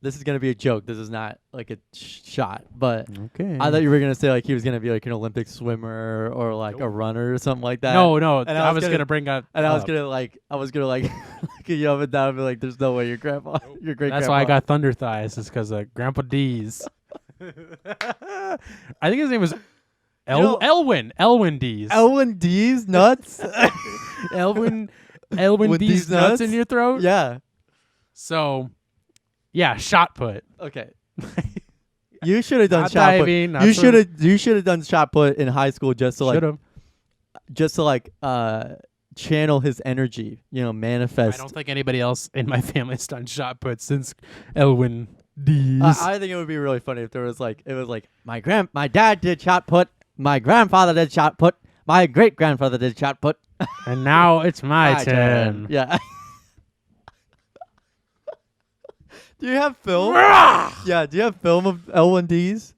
Speaker 2: this is gonna be a joke. This is not like a shot, but
Speaker 1: Okay.
Speaker 2: I thought you were gonna say like he was gonna be like an Olympic swimmer or like a runner or something like that.
Speaker 1: No,
Speaker 2: And
Speaker 1: I was gonna bring up.
Speaker 2: And I was gonna look you up and down and be like, "There's no way your grandpa, your great."
Speaker 1: That's why I got thunder thighs, is because of Grandpa D's. I think his name was Elwin. Elwin D's.
Speaker 2: Elwin D's nuts.
Speaker 1: Elwin
Speaker 2: With
Speaker 1: D's
Speaker 2: these
Speaker 1: nuts
Speaker 2: nuts?
Speaker 1: in your throat.
Speaker 2: Yeah.
Speaker 1: So, yeah, shot put.
Speaker 2: Okay. You should have done
Speaker 1: Not
Speaker 2: shot
Speaker 1: diving,
Speaker 2: put.
Speaker 1: not
Speaker 2: You should have done shot put in high school just to like channel his energy,
Speaker 1: I
Speaker 2: manifest.
Speaker 1: don't think anybody else in my family has done shot put since Elwin D's.
Speaker 2: I think it would be really funny if there was like my dad did shot put, my grandfather did shot put, my great grandfather did shot put.
Speaker 1: And now it's my turn.
Speaker 2: Yeah. Do you have film? Yeah. Do you have film of Elwin D's?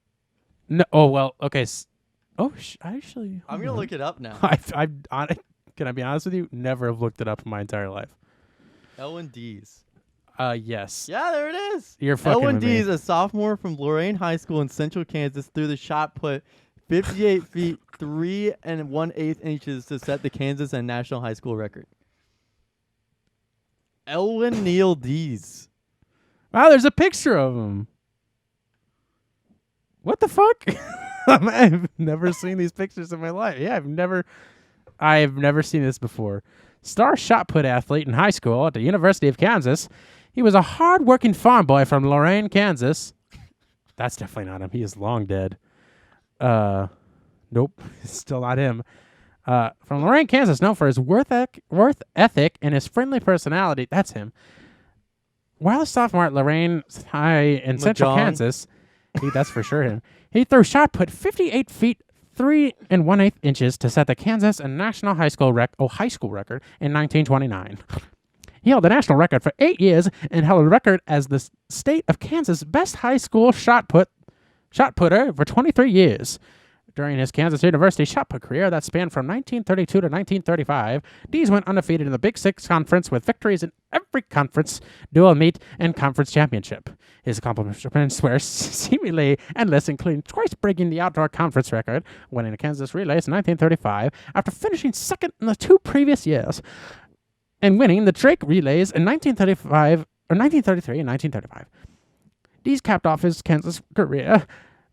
Speaker 1: No. Oh well. Okay. Actually,
Speaker 2: I'm gonna look it up now.
Speaker 1: Can I be honest with you? Never have looked it up in my entire life.
Speaker 2: Elwin D's.
Speaker 1: Yes.
Speaker 2: Yeah, there it is.
Speaker 1: You're fucking
Speaker 2: Elwin
Speaker 1: with
Speaker 2: D
Speaker 1: me.
Speaker 2: is a sophomore from Lorain High School in Central Kansas, threw the shot put 58 feet 3 1/8 inches to set the Kansas and national high school record. Elwin Neal Dees.
Speaker 1: Wow, there's a picture of him. What the fuck? I've never seen these pictures in my life. Yeah, I've never seen this before. Star shot put athlete in high school at the University of Kansas. He was a hard-working farm boy from Lorain, Kansas. That's definitely not him. He is long dead. Nope, still not him. From Lorain, Kansas, known for his worth ethic and his friendly personality. That's him. While a sophomore at Lorain High in Central
Speaker 2: Mahjong.
Speaker 1: Kansas, that's for sure him. He threw shot put 58 feet 3 1/8 inches to set the Kansas and national high school record in 1929. He held the national record for 8 years and held a record as the state of Kansas' best high school shot putter for 23 years. During his Kansas University shot put career that spanned from 1932 to 1935, Dees went undefeated in the Big Six Conference with victories in every conference, dual meet, and conference championship. His accomplishments were seemingly endless, including twice breaking the outdoor conference record, winning the Kansas Relays in 1935 after finishing second in the 2 previous years, and winning the Drake Relays in 1933 and 1935. Dees capped off his Kansas career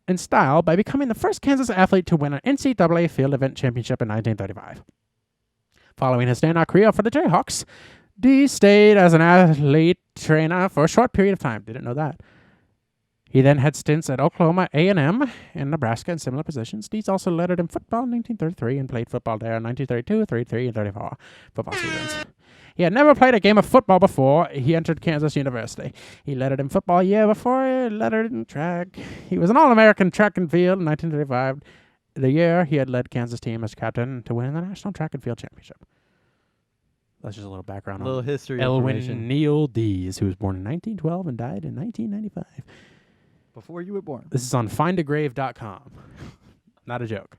Speaker 1: in style by becoming the first Kansas athlete to win an NCAA field event championship in 1935. Following his standout career for the Jayhawks, Dees stayed as an athlete trainer for a short period of time. Didn't know that. He then had stints at Oklahoma A&M and Nebraska in similar positions. Dees also lettered in football in 1933 and played football there in 1932, 33, and 34 football seasons. He had never played a game of football before he entered Kansas University. He lettered in football a year before he lettered in track. He was an All-American track and field in 1935, the year he had led Kansas team as captain to win the National Track and Field Championship. That's just a little background
Speaker 2: A little
Speaker 1: on
Speaker 2: history
Speaker 1: Elwin
Speaker 2: information.
Speaker 1: Neal Dees, who was born in 1912 and died in 1995.
Speaker 2: Before you were born.
Speaker 1: This is on findagrave.com. Not a joke.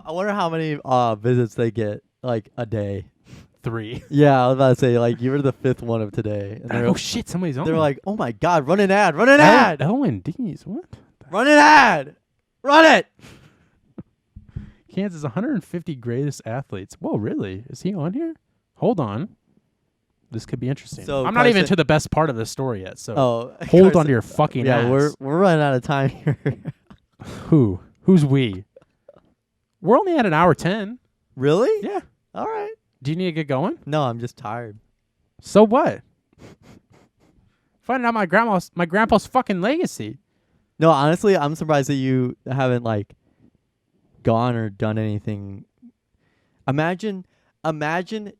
Speaker 2: I wonder how many visits they get like a day.
Speaker 1: 3.
Speaker 2: Yeah, I was about to say like you were the 5th one of today. And
Speaker 1: Oh shit, somebody's on.
Speaker 2: they're like, oh my god, run an ad, run an ad,
Speaker 1: Elwin Dees, what?
Speaker 2: run an ad, run it.
Speaker 1: Kansas 150 greatest athletes. Whoa, really? Is he on here? Hold on. This could be interesting.
Speaker 2: So
Speaker 1: I'm not even
Speaker 2: Carson-
Speaker 1: to the best part of the story yet, so
Speaker 2: Oh,
Speaker 1: hold on
Speaker 2: Carson-
Speaker 1: to your fucking
Speaker 2: Yeah,
Speaker 1: ass.
Speaker 2: we're running out of time here.
Speaker 1: Who? Who's we? We're only at an hour 10.
Speaker 2: Really?
Speaker 1: Yeah.
Speaker 2: All right.
Speaker 1: Do you need to get going?
Speaker 2: No, I'm just tired.
Speaker 1: So what? Finding out my grandpa's fucking legacy.
Speaker 2: No, honestly, I'm surprised that you haven't like gone or done anything. Imagine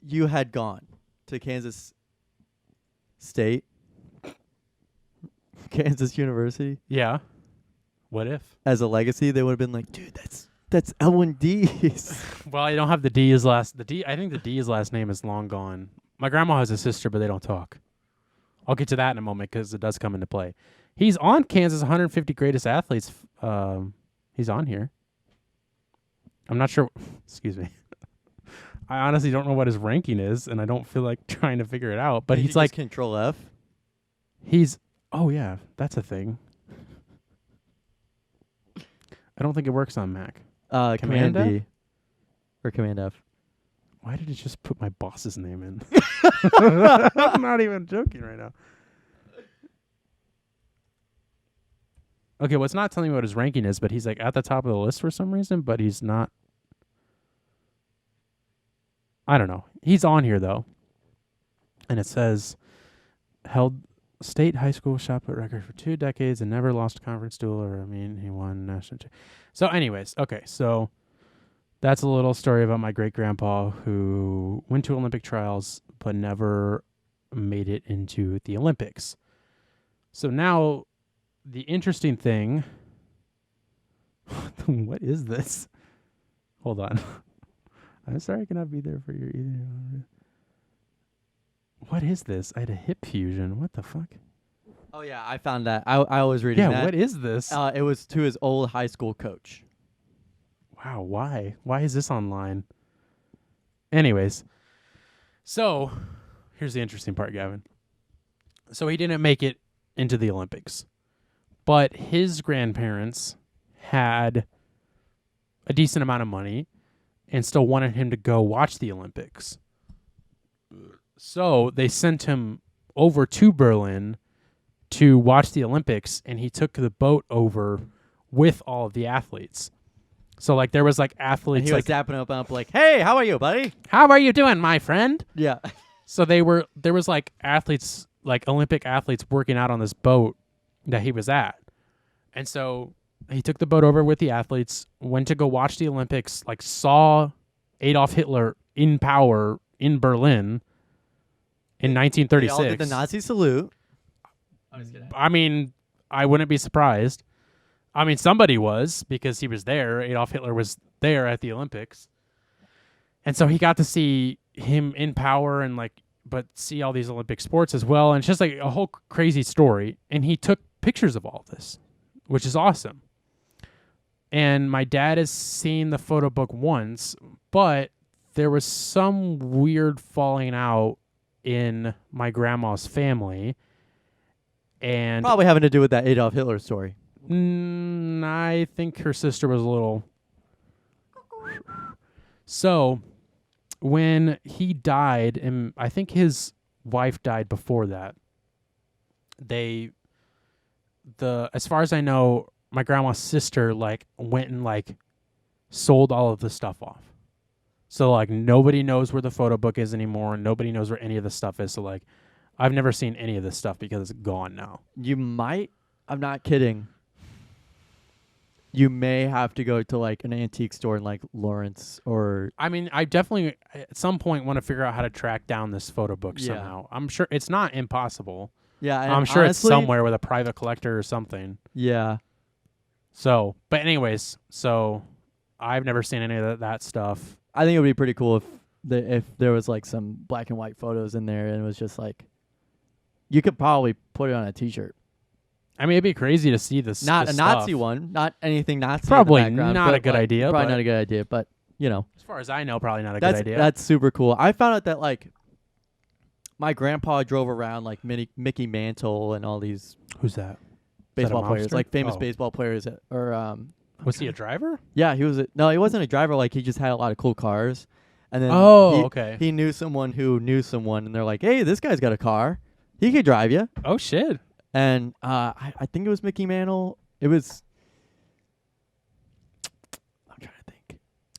Speaker 2: you had gone to Kansas State, Kansas University
Speaker 1: Yeah. What if?
Speaker 2: as a legacy. They would have been like, dude, that's L1D's.
Speaker 1: Well, I don't have the D is last. I think the D's last name is long gone. My grandma has a sister, but they don't talk. I'll get to that in a moment because it does come into play. He's on Kansas 150 greatest athletes. He's on here. I'm not sure. Excuse me. I honestly don't know what his ranking is, and I don't feel like trying to figure it out. But
Speaker 2: Did you
Speaker 1: he's
Speaker 2: just
Speaker 1: like,
Speaker 2: Control F.
Speaker 1: oh yeah, that's a thing. I don't think it works on Mac.
Speaker 2: Command
Speaker 1: F?
Speaker 2: D or Command F.
Speaker 1: Why did it just put my boss's name in? I'm not even joking right now. Okay, well, it's not telling me what his ranking is, but he's like at the top of the list for some reason, but he's not. I don't know. He's on here, though. And it says, held state high school shot put record for 2 decades and never lost a conference duel, he won national. So anyways, okay, so that's a little story about my great-grandpa who went to Olympic trials but never made it into the Olympics. So now the interesting thing, what is this? Hold on. I'm sorry I cannot be there for your either. What is this? I had a hip fusion. What the fuck?
Speaker 2: Oh yeah, I found that. I was reading that.
Speaker 1: Yeah, what is this?
Speaker 2: It was to his old high school coach.
Speaker 1: Wow, why? Why is this online? Anyways, so here's the interesting part, Gavin. So he didn't make it into the Olympics, but his grandparents had a decent amount of money and still wanted him to go watch the Olympics. So they sent him over to Berlin to watch the Olympics, and he took the boat over with all of the athletes. So like there was like
Speaker 2: And
Speaker 1: athletes
Speaker 2: he
Speaker 1: like,
Speaker 2: was dapping up like, "Hey, how are you, buddy?"
Speaker 1: "How are you doing, my friend?"
Speaker 2: Yeah.
Speaker 1: So there was like athletes, like Olympic athletes working out on this boat that he was at. And so he took the boat over with the athletes, went to go watch the Olympics, like saw Adolf Hitler in power in Berlin in 1936.
Speaker 2: They all did the Nazi salute.
Speaker 1: I mean, I wouldn't be surprised. I mean, somebody was because he was there. Adolf Hitler was there at the Olympics. And so he got to see him in power and but see all these Olympic sports as well. And it's just like a whole crazy story. And he took pictures of all this, which is awesome. And my dad has seen the photo book once, but there was some weird falling out in my grandma's family. And
Speaker 2: Probably having to do with that Adolf Hitler story.
Speaker 1: I think her sister was a little. So, when he died, and I think his wife died before that, as far as I know, my grandma's sister went and sold all of the stuff off. So nobody knows where the photo book is anymore, and nobody knows where any of the stuff is. So I've never seen any of this stuff because it's gone now.
Speaker 2: You might. I'm not kidding. You may have to go to an antique store in Lawrence or.
Speaker 1: I mean, I definitely at some point want to figure out how to track down this photo book somehow. I'm sure it's not impossible.
Speaker 2: Yeah, and
Speaker 1: I'm sure
Speaker 2: honestly,
Speaker 1: it's somewhere with a private collector or something.
Speaker 2: Yeah.
Speaker 1: So, but anyways, I've never seen any of that stuff.
Speaker 2: I think it would be pretty cool if there was some black and white photos in there and it was just you could probably put it on a T-shirt.
Speaker 1: I mean, it'd be crazy to see this.
Speaker 2: Not
Speaker 1: this
Speaker 2: a Nazi
Speaker 1: stuff.
Speaker 2: one, not anything Nazi.
Speaker 1: Probably
Speaker 2: in the background,
Speaker 1: not
Speaker 2: but,
Speaker 1: a good idea,
Speaker 2: Probably
Speaker 1: but-
Speaker 2: not a good idea, but
Speaker 1: As far as I know, probably not a
Speaker 2: that's
Speaker 1: good idea.
Speaker 2: that's super cool. I found out that my grandpa drove around Mickey Mantle and all these
Speaker 1: Who's that?
Speaker 2: baseball players,
Speaker 1: mobster?
Speaker 2: famous
Speaker 1: Oh.
Speaker 2: baseball players, or
Speaker 1: Was he a driver?
Speaker 2: yeah, he wasn't a driver. He just had a lot of cool cars, and then
Speaker 1: Okay.
Speaker 2: he knew someone who knew someone, and they're like, "Hey, this guy's got a car. He could drive you."
Speaker 1: Oh shit.
Speaker 2: And I think it was Mickey Mantle. It was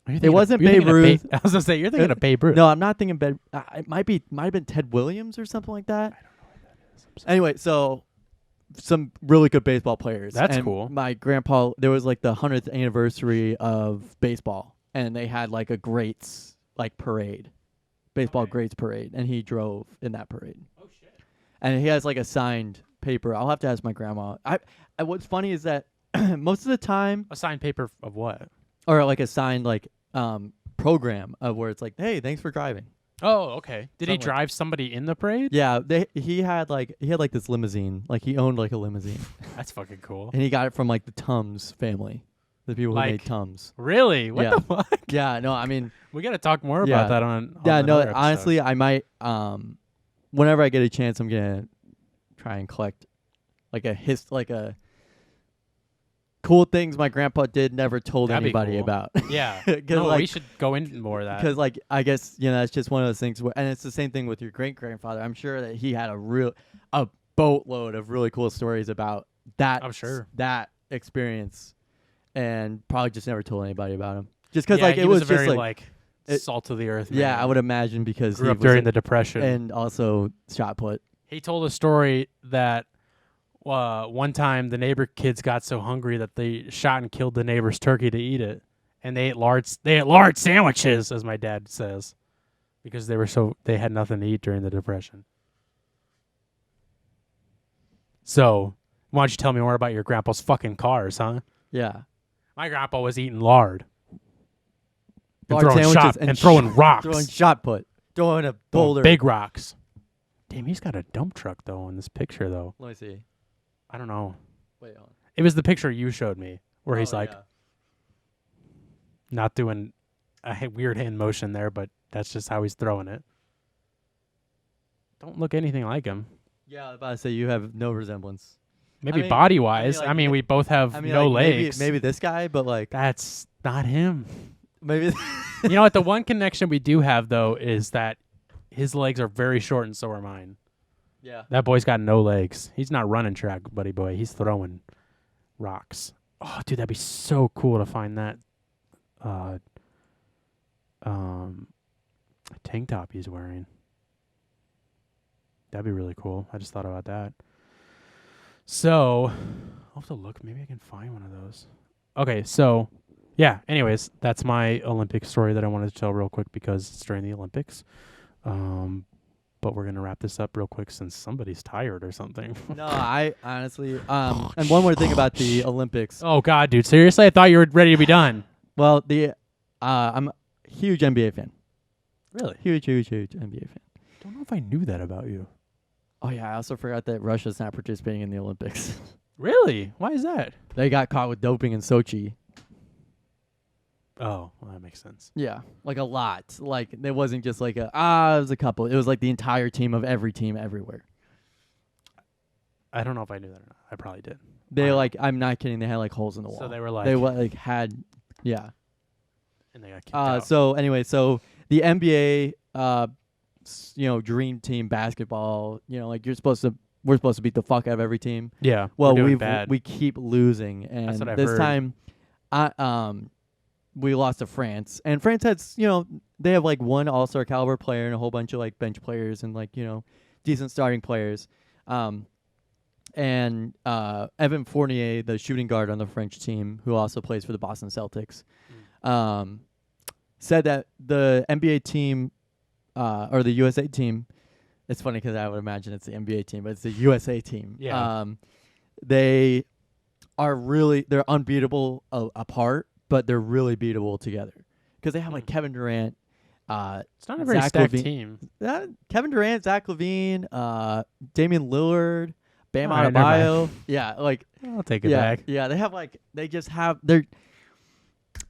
Speaker 1: Are you
Speaker 2: It
Speaker 1: thinking
Speaker 2: wasn't
Speaker 1: you're
Speaker 2: Babe
Speaker 1: thinking of
Speaker 2: Ruth.
Speaker 1: I was gonna say you're thinking of Babe Ruth.
Speaker 2: No, I'm not thinking it might have been Ted Williams or something like that.
Speaker 1: I don't know what that is. I'm sorry.
Speaker 2: Anyway, so some really good baseball players.
Speaker 1: That's
Speaker 2: And
Speaker 1: cool.
Speaker 2: My grandpa, there was like the 100th anniversary of baseball, and they had like a greats like parade, baseball
Speaker 1: Okay.
Speaker 2: greats parade, and he drove in that parade.
Speaker 1: Oh shit.
Speaker 2: And he has like a signed paper. I'll have to ask my grandma. I what's funny is that most of the time,
Speaker 1: A signed paper of what?
Speaker 2: or like a signed like program of where it's like, hey, thanks for driving.
Speaker 1: Oh, okay. Did he
Speaker 2: Something like-
Speaker 1: drive somebody in the parade?
Speaker 2: Yeah, he had this limousine. Like he owned like a limousine,
Speaker 1: That's fucking cool.
Speaker 2: and he got it from like the Tums family, the people who made
Speaker 1: Like-
Speaker 2: Tums.
Speaker 1: Really? What
Speaker 2: Yeah.
Speaker 1: the fuck?
Speaker 2: Yeah, no, I mean,
Speaker 1: We got to talk more
Speaker 2: Yeah.
Speaker 1: about that on
Speaker 2: yeah, no.
Speaker 1: another episode.
Speaker 2: Honestly, I might whenever I get a chance, I'm gonna try and collect like a cool things my grandpa did never told
Speaker 1: That'd be
Speaker 2: anybody
Speaker 1: cool.
Speaker 2: about.
Speaker 1: Yeah.
Speaker 2: 'Cause,
Speaker 1: No, we
Speaker 2: like-
Speaker 1: should go into more of that.
Speaker 2: Because like I guess that's just one of those things where, and it's the same thing with your great grandfather. I'm sure that he had a boatload of really cool stories about that.
Speaker 1: I'm sure.
Speaker 2: That experience, and probably just never told anybody about him. Just because
Speaker 1: Yeah,
Speaker 2: like
Speaker 1: he
Speaker 2: it was
Speaker 1: a
Speaker 2: just
Speaker 1: very
Speaker 2: like it-
Speaker 1: salt of the earth.
Speaker 2: yeah,
Speaker 1: man.
Speaker 2: I would imagine because
Speaker 1: Grew
Speaker 2: he
Speaker 1: up
Speaker 2: was
Speaker 1: during the Depression.
Speaker 2: and also shot put.
Speaker 1: He told a story that one time the neighbor kids got so hungry that they shot and killed the neighbor's turkey to eat it, and they ate lard sandwiches, as my dad says, because they had nothing to eat during the Depression. So, why don't you tell me more about your grandpa's fucking cars, huh?
Speaker 2: Yeah,
Speaker 1: My grandpa was eating lard and
Speaker 2: Lard
Speaker 1: throwing
Speaker 2: sandwiches
Speaker 1: and throwing rocks,
Speaker 2: throwing shot put, throwing a
Speaker 1: Throwing
Speaker 2: boulder.
Speaker 1: big rocks. Damn, he's got a dump truck though in this picture though.
Speaker 2: Let me see.
Speaker 1: I don't know.
Speaker 2: Wait on.
Speaker 1: It was the picture you showed me where he's
Speaker 2: Oh,
Speaker 1: like
Speaker 2: yeah.
Speaker 1: not doing a weird hand motion there, but that's just how he's throwing it. Don't look anything like him.
Speaker 2: Yeah, I was about to say you have no resemblance.
Speaker 1: Maybe
Speaker 2: mean-
Speaker 1: body wise.
Speaker 2: like,
Speaker 1: I mean, we both have
Speaker 2: I mean,
Speaker 1: no
Speaker 2: like,
Speaker 1: legs.
Speaker 2: Maybe this guy, but like
Speaker 1: That's not him.
Speaker 2: maybe.
Speaker 1: You know what? The one connection we do have though is that his legs are very short and so are mine.
Speaker 2: Yeah.
Speaker 1: That boy's got no legs. He's not running track, buddy boy. He's throwing rocks. Oh, dude, that'd be so cool to find that tank top he's wearing. That'd be really cool. I just thought about that. So, I'll have to look. Maybe I can find one of those. Okay, so, yeah. Anyways, that's my Olympic story that I wanted to tell real quick because it's during the Olympics. But we're going to wrap this up real quick since somebody's tired or something.
Speaker 2: No, I honestly and one more thing about the Olympics.
Speaker 1: Oh, God, dude. Seriously? I thought you were ready to be done.
Speaker 2: Well, I'm a huge NBA fan.
Speaker 1: Really?
Speaker 2: Huge NBA fan.
Speaker 1: Don't know if I knew that about you.
Speaker 2: Oh yeah, I also forgot that Russia's not participating in the Olympics.
Speaker 1: Really? Why is that?
Speaker 2: They got caught with doping in Sochi.
Speaker 1: Oh, well, that makes sense.
Speaker 2: Yeah, like a lot. Like it wasn't just like it was a couple. It was like the entire team of every team everywhere.
Speaker 1: I don't know if I knew that or not. I probably did.
Speaker 2: They
Speaker 1: Wow.
Speaker 2: like I'm not kidding. They had like holes in the wall.
Speaker 1: So they were like,
Speaker 2: they had yeah.
Speaker 1: and they got kicked out.
Speaker 2: So anyway, so the NBA, dream team basketball. Like we're supposed to beat the fuck out of every team.
Speaker 1: Yeah.
Speaker 2: Well,
Speaker 1: we're doing bad.
Speaker 2: we keep losing, and
Speaker 1: what I've
Speaker 2: this
Speaker 1: heard.
Speaker 2: time, we lost to France, and France has they have like one All-Star caliber player and a whole bunch of like bench players and like decent starting players. And Evan Fournier, the shooting guard on the French team, who also plays for the Boston Celtics, said that the NBA team or the USA team, it's funny because I would imagine it's the NBA team, but it's the USA team.
Speaker 1: Yeah.
Speaker 2: They're unbeatable apart, but they're really beatable together because they have like Kevin Durant.
Speaker 1: It's not a very
Speaker 2: Zach
Speaker 1: stacked
Speaker 2: LaVine-
Speaker 1: team.
Speaker 2: Kevin Durant, Zach LaVine, Damian Lillard, Bam
Speaker 1: All right, never
Speaker 2: Adebayo. Yeah, like
Speaker 1: I'll take it
Speaker 2: yeah,
Speaker 1: back.
Speaker 2: yeah. They have like they just have they're.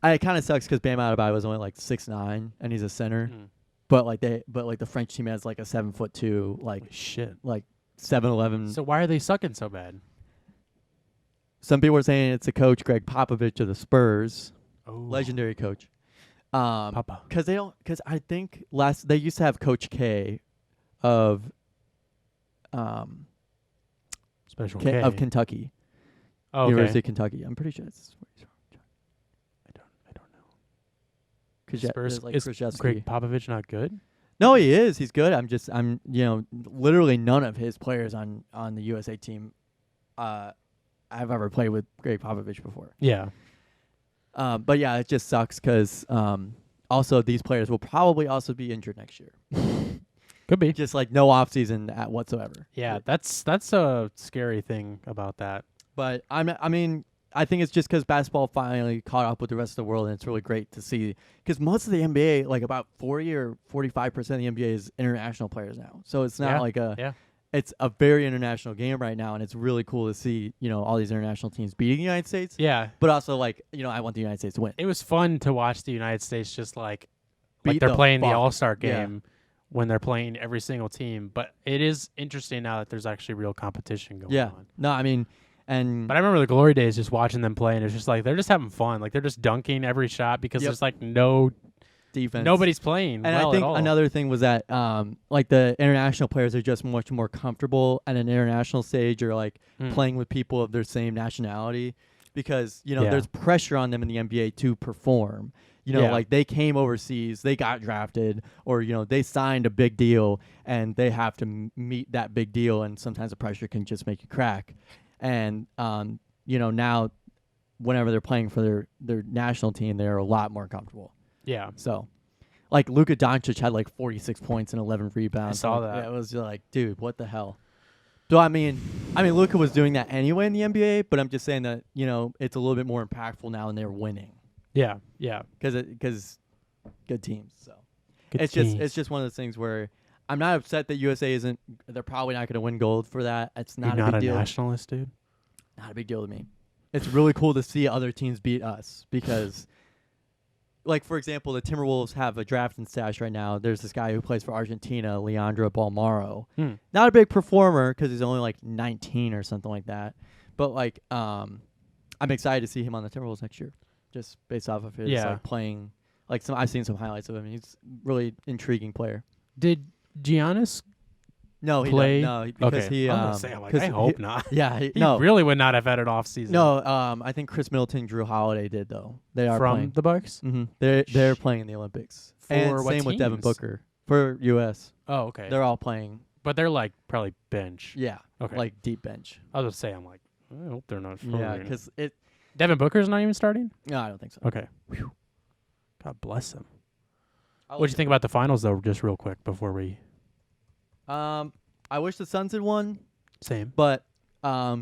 Speaker 2: It kind of sucks because Bam Adebayo was only like 6'9" and he's a center,
Speaker 1: Mm.
Speaker 2: but the French team has like a 7'2", like
Speaker 1: Holy shit.
Speaker 2: 7'11".
Speaker 1: So why are they sucking so bad?
Speaker 2: Some people are saying it's the coach Greg Popovich of the Spurs,
Speaker 1: Oh,
Speaker 2: legendary coach.
Speaker 1: Papa.
Speaker 2: Because I think they used to have Coach K, of
Speaker 1: Special K.
Speaker 2: of Kentucky,
Speaker 1: Oh, okay.
Speaker 2: University of Kentucky. I'm pretty sure that's where he's from.
Speaker 1: I don't know. Spurs
Speaker 2: like
Speaker 1: is
Speaker 2: Krzyzewski.
Speaker 1: Greg Popovich not good?
Speaker 2: No, he is. He's good. I'm literally none of his players on the USA team I've ever played with Greg Popovich before.
Speaker 1: Yeah.
Speaker 2: But yeah, it just sucks because also these players will probably also be injured next year.
Speaker 1: Could be.
Speaker 2: Just like no offseason at whatsoever.
Speaker 1: Yeah, that's a scary thing about that.
Speaker 2: But I think it's just because basketball finally caught up with the rest of the world, and it's really great to see. Because most of the NBA, like about 40 or 45% of the NBA is international players now. So it's not it's a very international game right now, and it's really cool to see, all these international teams beating the United States.
Speaker 1: Yeah.
Speaker 2: But also, I want the United States to win.
Speaker 1: It was fun to watch the United States just like
Speaker 2: Beat
Speaker 1: they're
Speaker 2: the
Speaker 1: playing the
Speaker 2: fuck.
Speaker 1: All-Star
Speaker 2: Yeah.
Speaker 1: game when they're playing every single team. But it is interesting now that there's actually real competition going on.
Speaker 2: No, and
Speaker 1: But I remember the glory days just watching them play, and it's just like they're just having fun. Like they're just dunking every shot because
Speaker 2: Yep.
Speaker 1: there's like no
Speaker 2: defense.
Speaker 1: nobody's playing
Speaker 2: And
Speaker 1: well
Speaker 2: I think
Speaker 1: at all.
Speaker 2: another thing was that the international players are just much more comfortable at an international stage or playing with people of their same nationality because there's pressure on them in the NBA to perform. They came overseas, they got drafted, or they signed a big deal and they have to meet that big deal, and sometimes the pressure can just make you crack. And now whenever they're playing for their national team, they're a lot more comfortable.
Speaker 1: Yeah.
Speaker 2: So, Luka Doncic had 46 points and 11 rebounds.
Speaker 1: I saw that.
Speaker 2: Yeah, it was just dude, what the hell? So I mean, Luka was doing that anyway in the NBA, but I'm just saying that it's a little bit more impactful now, and they're winning.
Speaker 1: Yeah. Yeah.
Speaker 2: Because good teams. So
Speaker 1: Good
Speaker 2: it's
Speaker 1: teams.
Speaker 2: just one of those things where I'm not upset that USA isn't. They're probably not going to win gold for that. It's not
Speaker 1: You're
Speaker 2: a
Speaker 1: not
Speaker 2: big
Speaker 1: a
Speaker 2: deal.
Speaker 1: nationalist, dude.
Speaker 2: Not a big deal to me. It's really cool to see other teams beat us because, for example, the Timberwolves have a drafting stash right now. There's this guy who plays for Argentina, Leandro Balmaro. Not a big performer because he's only 19 or something like that. But I'm excited to see him on the Timberwolves next year, just based off of his playing. I've seen some highlights of him. He's a really intriguing player.
Speaker 1: Did Giannis
Speaker 2: No,
Speaker 1: play?
Speaker 2: because
Speaker 1: okay.
Speaker 2: he.
Speaker 1: I'm gonna say, I hope not.
Speaker 2: Yeah,
Speaker 1: He
Speaker 2: no,
Speaker 1: really would not have had an off season.
Speaker 2: no. I think Chris Middleton, Drew Holiday did though. They are
Speaker 1: from
Speaker 2: playing.
Speaker 1: the Bucks.
Speaker 2: Mm-hmm. They're playing in the Olympics.
Speaker 1: For
Speaker 2: And
Speaker 1: what
Speaker 2: same with Devin
Speaker 1: teams?
Speaker 2: Booker for U.S.
Speaker 1: Oh, okay.
Speaker 2: They're all playing.
Speaker 1: But they're probably bench.
Speaker 2: Yeah,
Speaker 1: Okay.
Speaker 2: deep bench.
Speaker 1: I was gonna say, I hope they're not.
Speaker 2: Yeah,
Speaker 1: starting.
Speaker 2: because it.
Speaker 1: Devin Booker's not even starting.
Speaker 2: No, I don't think so.
Speaker 1: Okay. Whew. God bless him. What'd you think about the finals, though? Just real quick before we.
Speaker 2: I wish the Suns had won,
Speaker 1: Same.
Speaker 2: but there's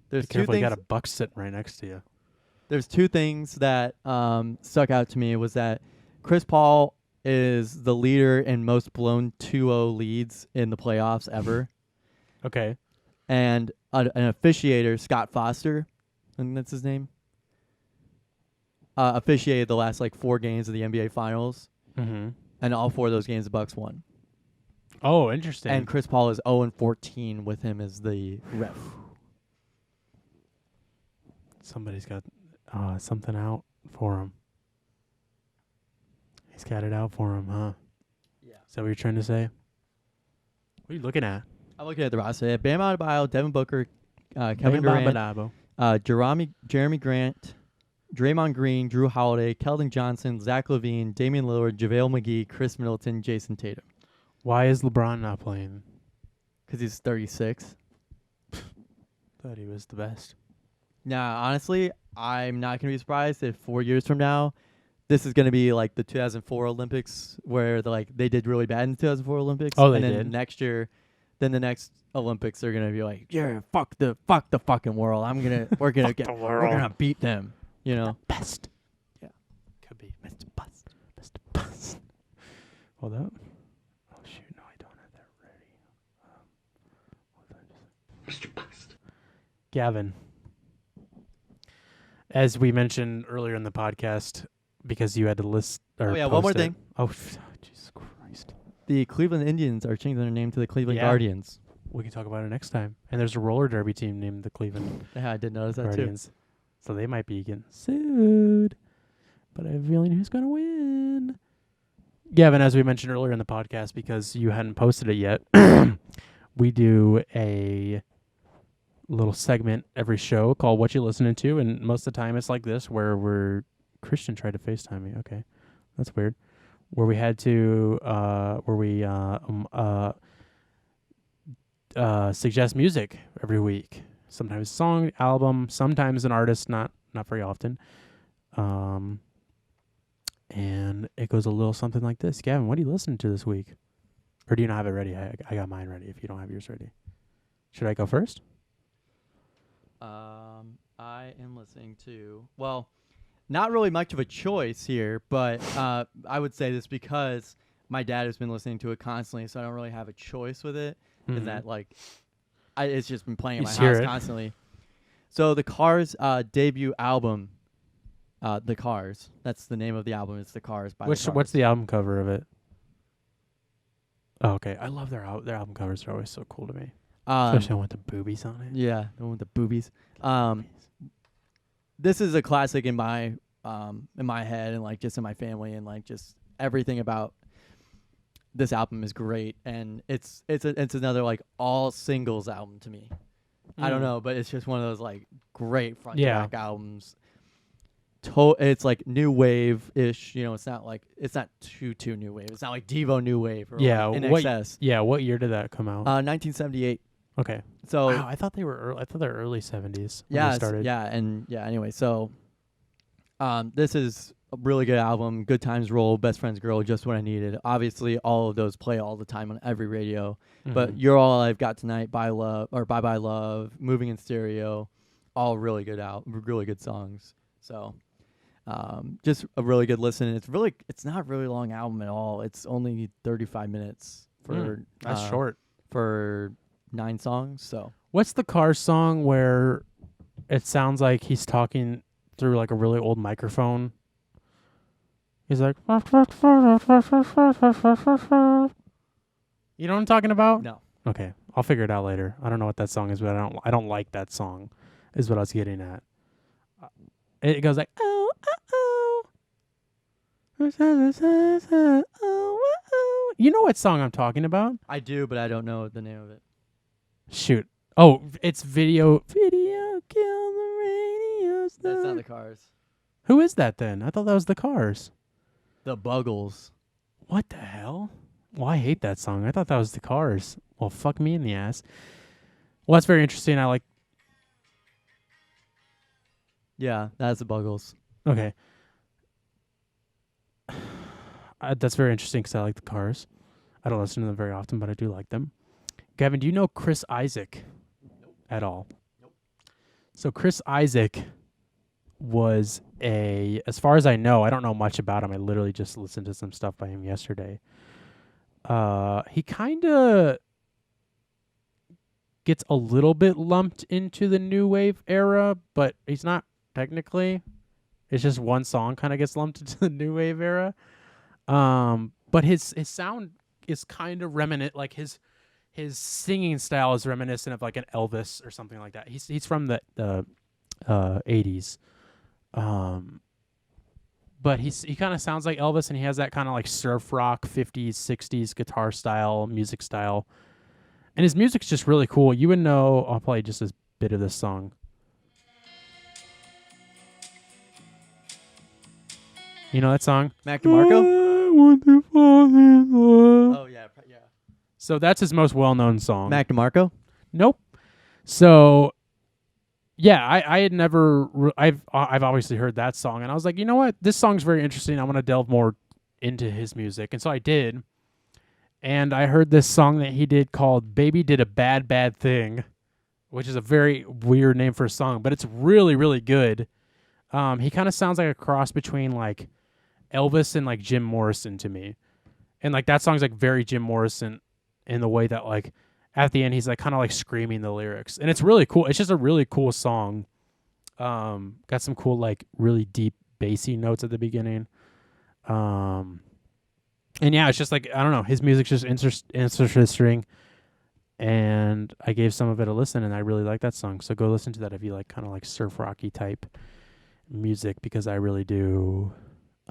Speaker 1: Be
Speaker 2: two
Speaker 1: careful, you
Speaker 2: things.
Speaker 1: got a Buck sitting right next to you.
Speaker 2: There's two things that stuck out to me was that Chris Paul is the leader in most blown 2-0 leads in the playoffs ever.
Speaker 1: Okay.
Speaker 2: And an officiator, Scott Foster, I think that's his name, officiated the last 4 games of the NBA Finals,
Speaker 1: Mm-hmm.
Speaker 2: and all 4 of those games the Bucks won.
Speaker 1: Oh, interesting.
Speaker 2: And Chris Paul is 0-14 with him as the ref.
Speaker 1: Somebody's got something out for him. He's got it out for him, huh?
Speaker 2: Yeah.
Speaker 1: Is that what you're trying to say? What are you looking at?
Speaker 2: I'm looking at the roster. Yeah, Bam Adebayo, Devin Booker, Kevin Durant, Jeremy Grant, Draymond Green, Drew Holiday, Keldon Johnson, Zach LaVine, Damian Lillard, JaVale McGee, Chris Middleton, Jason Tatum.
Speaker 1: Why is LeBron not playing?
Speaker 2: Because he's 36.
Speaker 1: Thought he was the best.
Speaker 2: Now, honestly, I'm not going to be surprised if 4 years from now, this is going to be the 2004 Olympics where they did really bad in the 2004 Olympics.
Speaker 1: Oh, they
Speaker 2: and then
Speaker 1: did?
Speaker 2: next year, the next Olympics they're going to be yeah, fuck the fucking world. We're going to we're going to beat them,
Speaker 1: Best.
Speaker 2: Yeah.
Speaker 1: Could be Mr. Bust. Mr. Bust. Hold up. Oh, shoot. No, I don't have that ready.
Speaker 3: Mr. Bust.
Speaker 1: Gavin, as we mentioned earlier in the podcast, because you had to list or
Speaker 2: Oh, yeah, one more
Speaker 1: post it-
Speaker 2: thing.
Speaker 1: Oh, Jesus Christ.
Speaker 2: The Cleveland Indians are changing their name to the Cleveland
Speaker 1: Yeah.
Speaker 2: Guardians.
Speaker 1: We can talk about it next time. And there's a roller derby team named the Cleveland
Speaker 2: Yeah, I did notice that
Speaker 1: Guardians. So they might be getting sued. But I have a feeling who's going to win. Gavin, as we mentioned earlier in the podcast, because you hadn't posted it yet, we do a little segment every show called What You Listening To. And most of the time it's like this where Christian tried to FaceTime me. Okay. That's weird. Where we had to suggest music every week. Sometimes a song, album, sometimes an artist, not very often. And it goes a little something like this. Gavin, what are you listening to this week? Or do you not have it ready? I got mine ready if you don't have yours ready. Should I go first?
Speaker 2: I am listening to, well, not really much of a choice here, but I would say this because my dad has been listening to it constantly, so I don't really have a choice with it. Is that like, it's just been playing in
Speaker 1: You
Speaker 2: my
Speaker 1: just hear
Speaker 2: house
Speaker 1: it.
Speaker 2: constantly. So the Cars debut album, The Cars. That's the name of the album. It's The Cars by the Cars.
Speaker 1: What's the album cover of it? Oh, okay. I love their album covers. They're always so cool to me. Especially the one with the boobies on it.
Speaker 2: Yeah, the one with the boobies. This is a classic in my head and like just in my family, and like just everything about this album is great, and it's another like all singles album to me. I don't know, but it's just one of those like great front to back albums. It's like new wave ish, you know. It's not too new wave. It's not like Devo new wave or like In Excess.
Speaker 1: What year did that come out?
Speaker 2: 1978.
Speaker 1: Okay.
Speaker 2: So
Speaker 1: wow, I thought they were I thought they were early 70s when they started.
Speaker 2: Anyway, so this is a really good album. Good Times Roll, Best Friends Girl, Just What I Needed. Obviously, all of those play all the time on every radio. But You're All I've Got Tonight, Bye Bye Love, Moving in Stereo, all really good really good songs. So just a really good listen. It's not a really long album at all. It's only 35 minutes for
Speaker 1: that's short
Speaker 2: for 9 songs. So
Speaker 1: what's the Cars song where it sounds like he's talking through like a really old microphone? He's like, you know what I'm talking about?
Speaker 2: no.
Speaker 1: Okay, I'll figure it out later. I don't know what that song is, but I don't like that song. Is what I was getting at. It goes like, oh, oh, oh. You know what song I'm talking about?
Speaker 2: I do, but I don't know the name of it.
Speaker 1: Shoot. Oh, it's Video Kill the Radio Star.
Speaker 2: That's not the Cars.
Speaker 1: Who is that then? I thought that was the Cars.
Speaker 2: The Buggles.
Speaker 1: What the hell? Well, I hate that song. I thought that was the Cars. Well, fuck me in the ass. Well, that's very interesting. I like.
Speaker 2: Yeah, that's the Buggles.
Speaker 1: Okay. That's very interesting because I like the Cars. I don't listen to them very often, but I do like them. Gavin, do you know Chris Isaak at all?
Speaker 2: Nope.
Speaker 1: So Chris Isaak was as far as I know, I don't know much about him. I literally just listened to some stuff by him yesterday. He kind of gets a little bit lumped into the new wave era, but he's not technically. It's just one song kind of gets lumped into the new wave era. But his sound is kind of reminiscent, like his singing style is reminiscent of like an Elvis or something like that. He's from the 80s. But he kind of sounds like Elvis, and he has that kind of like surf rock 50s, 60s guitar style, music style. And his music's just really cool. You would know, I'll play just a bit of this song. You know that song?
Speaker 2: Mac DeMarco?
Speaker 1: I want to fall in love.
Speaker 2: Oh, yeah.
Speaker 1: So that's his most well-known song.
Speaker 2: Mac DeMarco?
Speaker 1: Nope. So, yeah, I had never. I've obviously heard that song, and I was like, you know what? This song's very interesting. I want to delve more into his music, and so I did. And I heard this song that he did called "Baby Did a Bad Bad Thing," which is a very weird name for a song, but it's really, really good. He kind of sounds like a cross between like Elvis and like Jim Morrison to me, and like that song's like very Jim Morrison in the way that like at the end he's like kind of like screaming the lyrics, and it's really cool. It's just a really cool song. Got some cool like really deep bassy notes at the beginning. And yeah, it's just like, I don't know, his music's just interesting, and I gave some of it a listen, and I really like that song. So go listen to that if you like kind of like surf rocky type music, because I really do.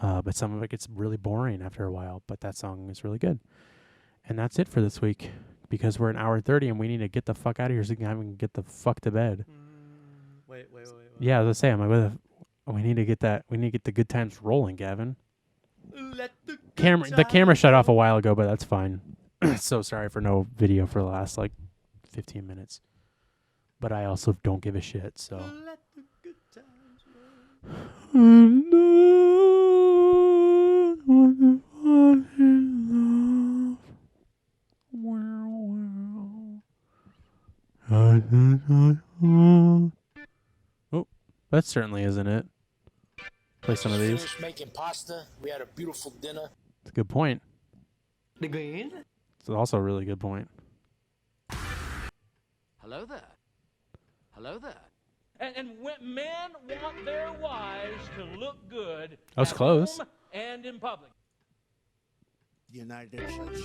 Speaker 1: But some of it gets really boring after a while, but that song is really good. And that's it for this week, because we're an hour 30 and we need to get the fuck out of here so we can get the fuck to bed.
Speaker 2: Wait.
Speaker 1: Yeah, as I say, we need to get the good times rolling, Gavin. The camera shut off a while ago, but that's fine. So sorry for no video for the last like 15 minutes. But I also don't give a shit, so. Oh, that certainly isn't it. Play some of these.
Speaker 4: Finished making pasta. We had a beautiful dinner.
Speaker 1: It's a good point.
Speaker 5: Again?
Speaker 1: It's also a really good point.
Speaker 5: Hello there. Hello there.
Speaker 6: And when men want their wives to look good
Speaker 1: That was
Speaker 6: at
Speaker 1: close.
Speaker 6: home and in public.
Speaker 4: United States.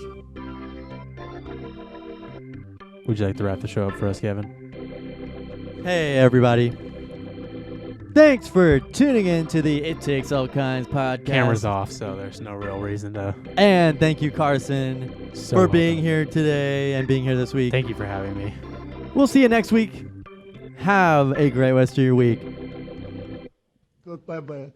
Speaker 1: Would you like to wrap the show up for us, Kevin?
Speaker 2: Hey, everybody. Thanks for tuning in to the It Takes All Kinds podcast.
Speaker 1: Camera's off, so there's no real reason to.
Speaker 2: And thank you, Carson,
Speaker 1: So
Speaker 2: for being
Speaker 1: welcome.
Speaker 2: here today and being here this week.
Speaker 1: Thank you for having me.
Speaker 2: We'll see you next week. Have a great rest of your week.
Speaker 3: Goodbye, bye.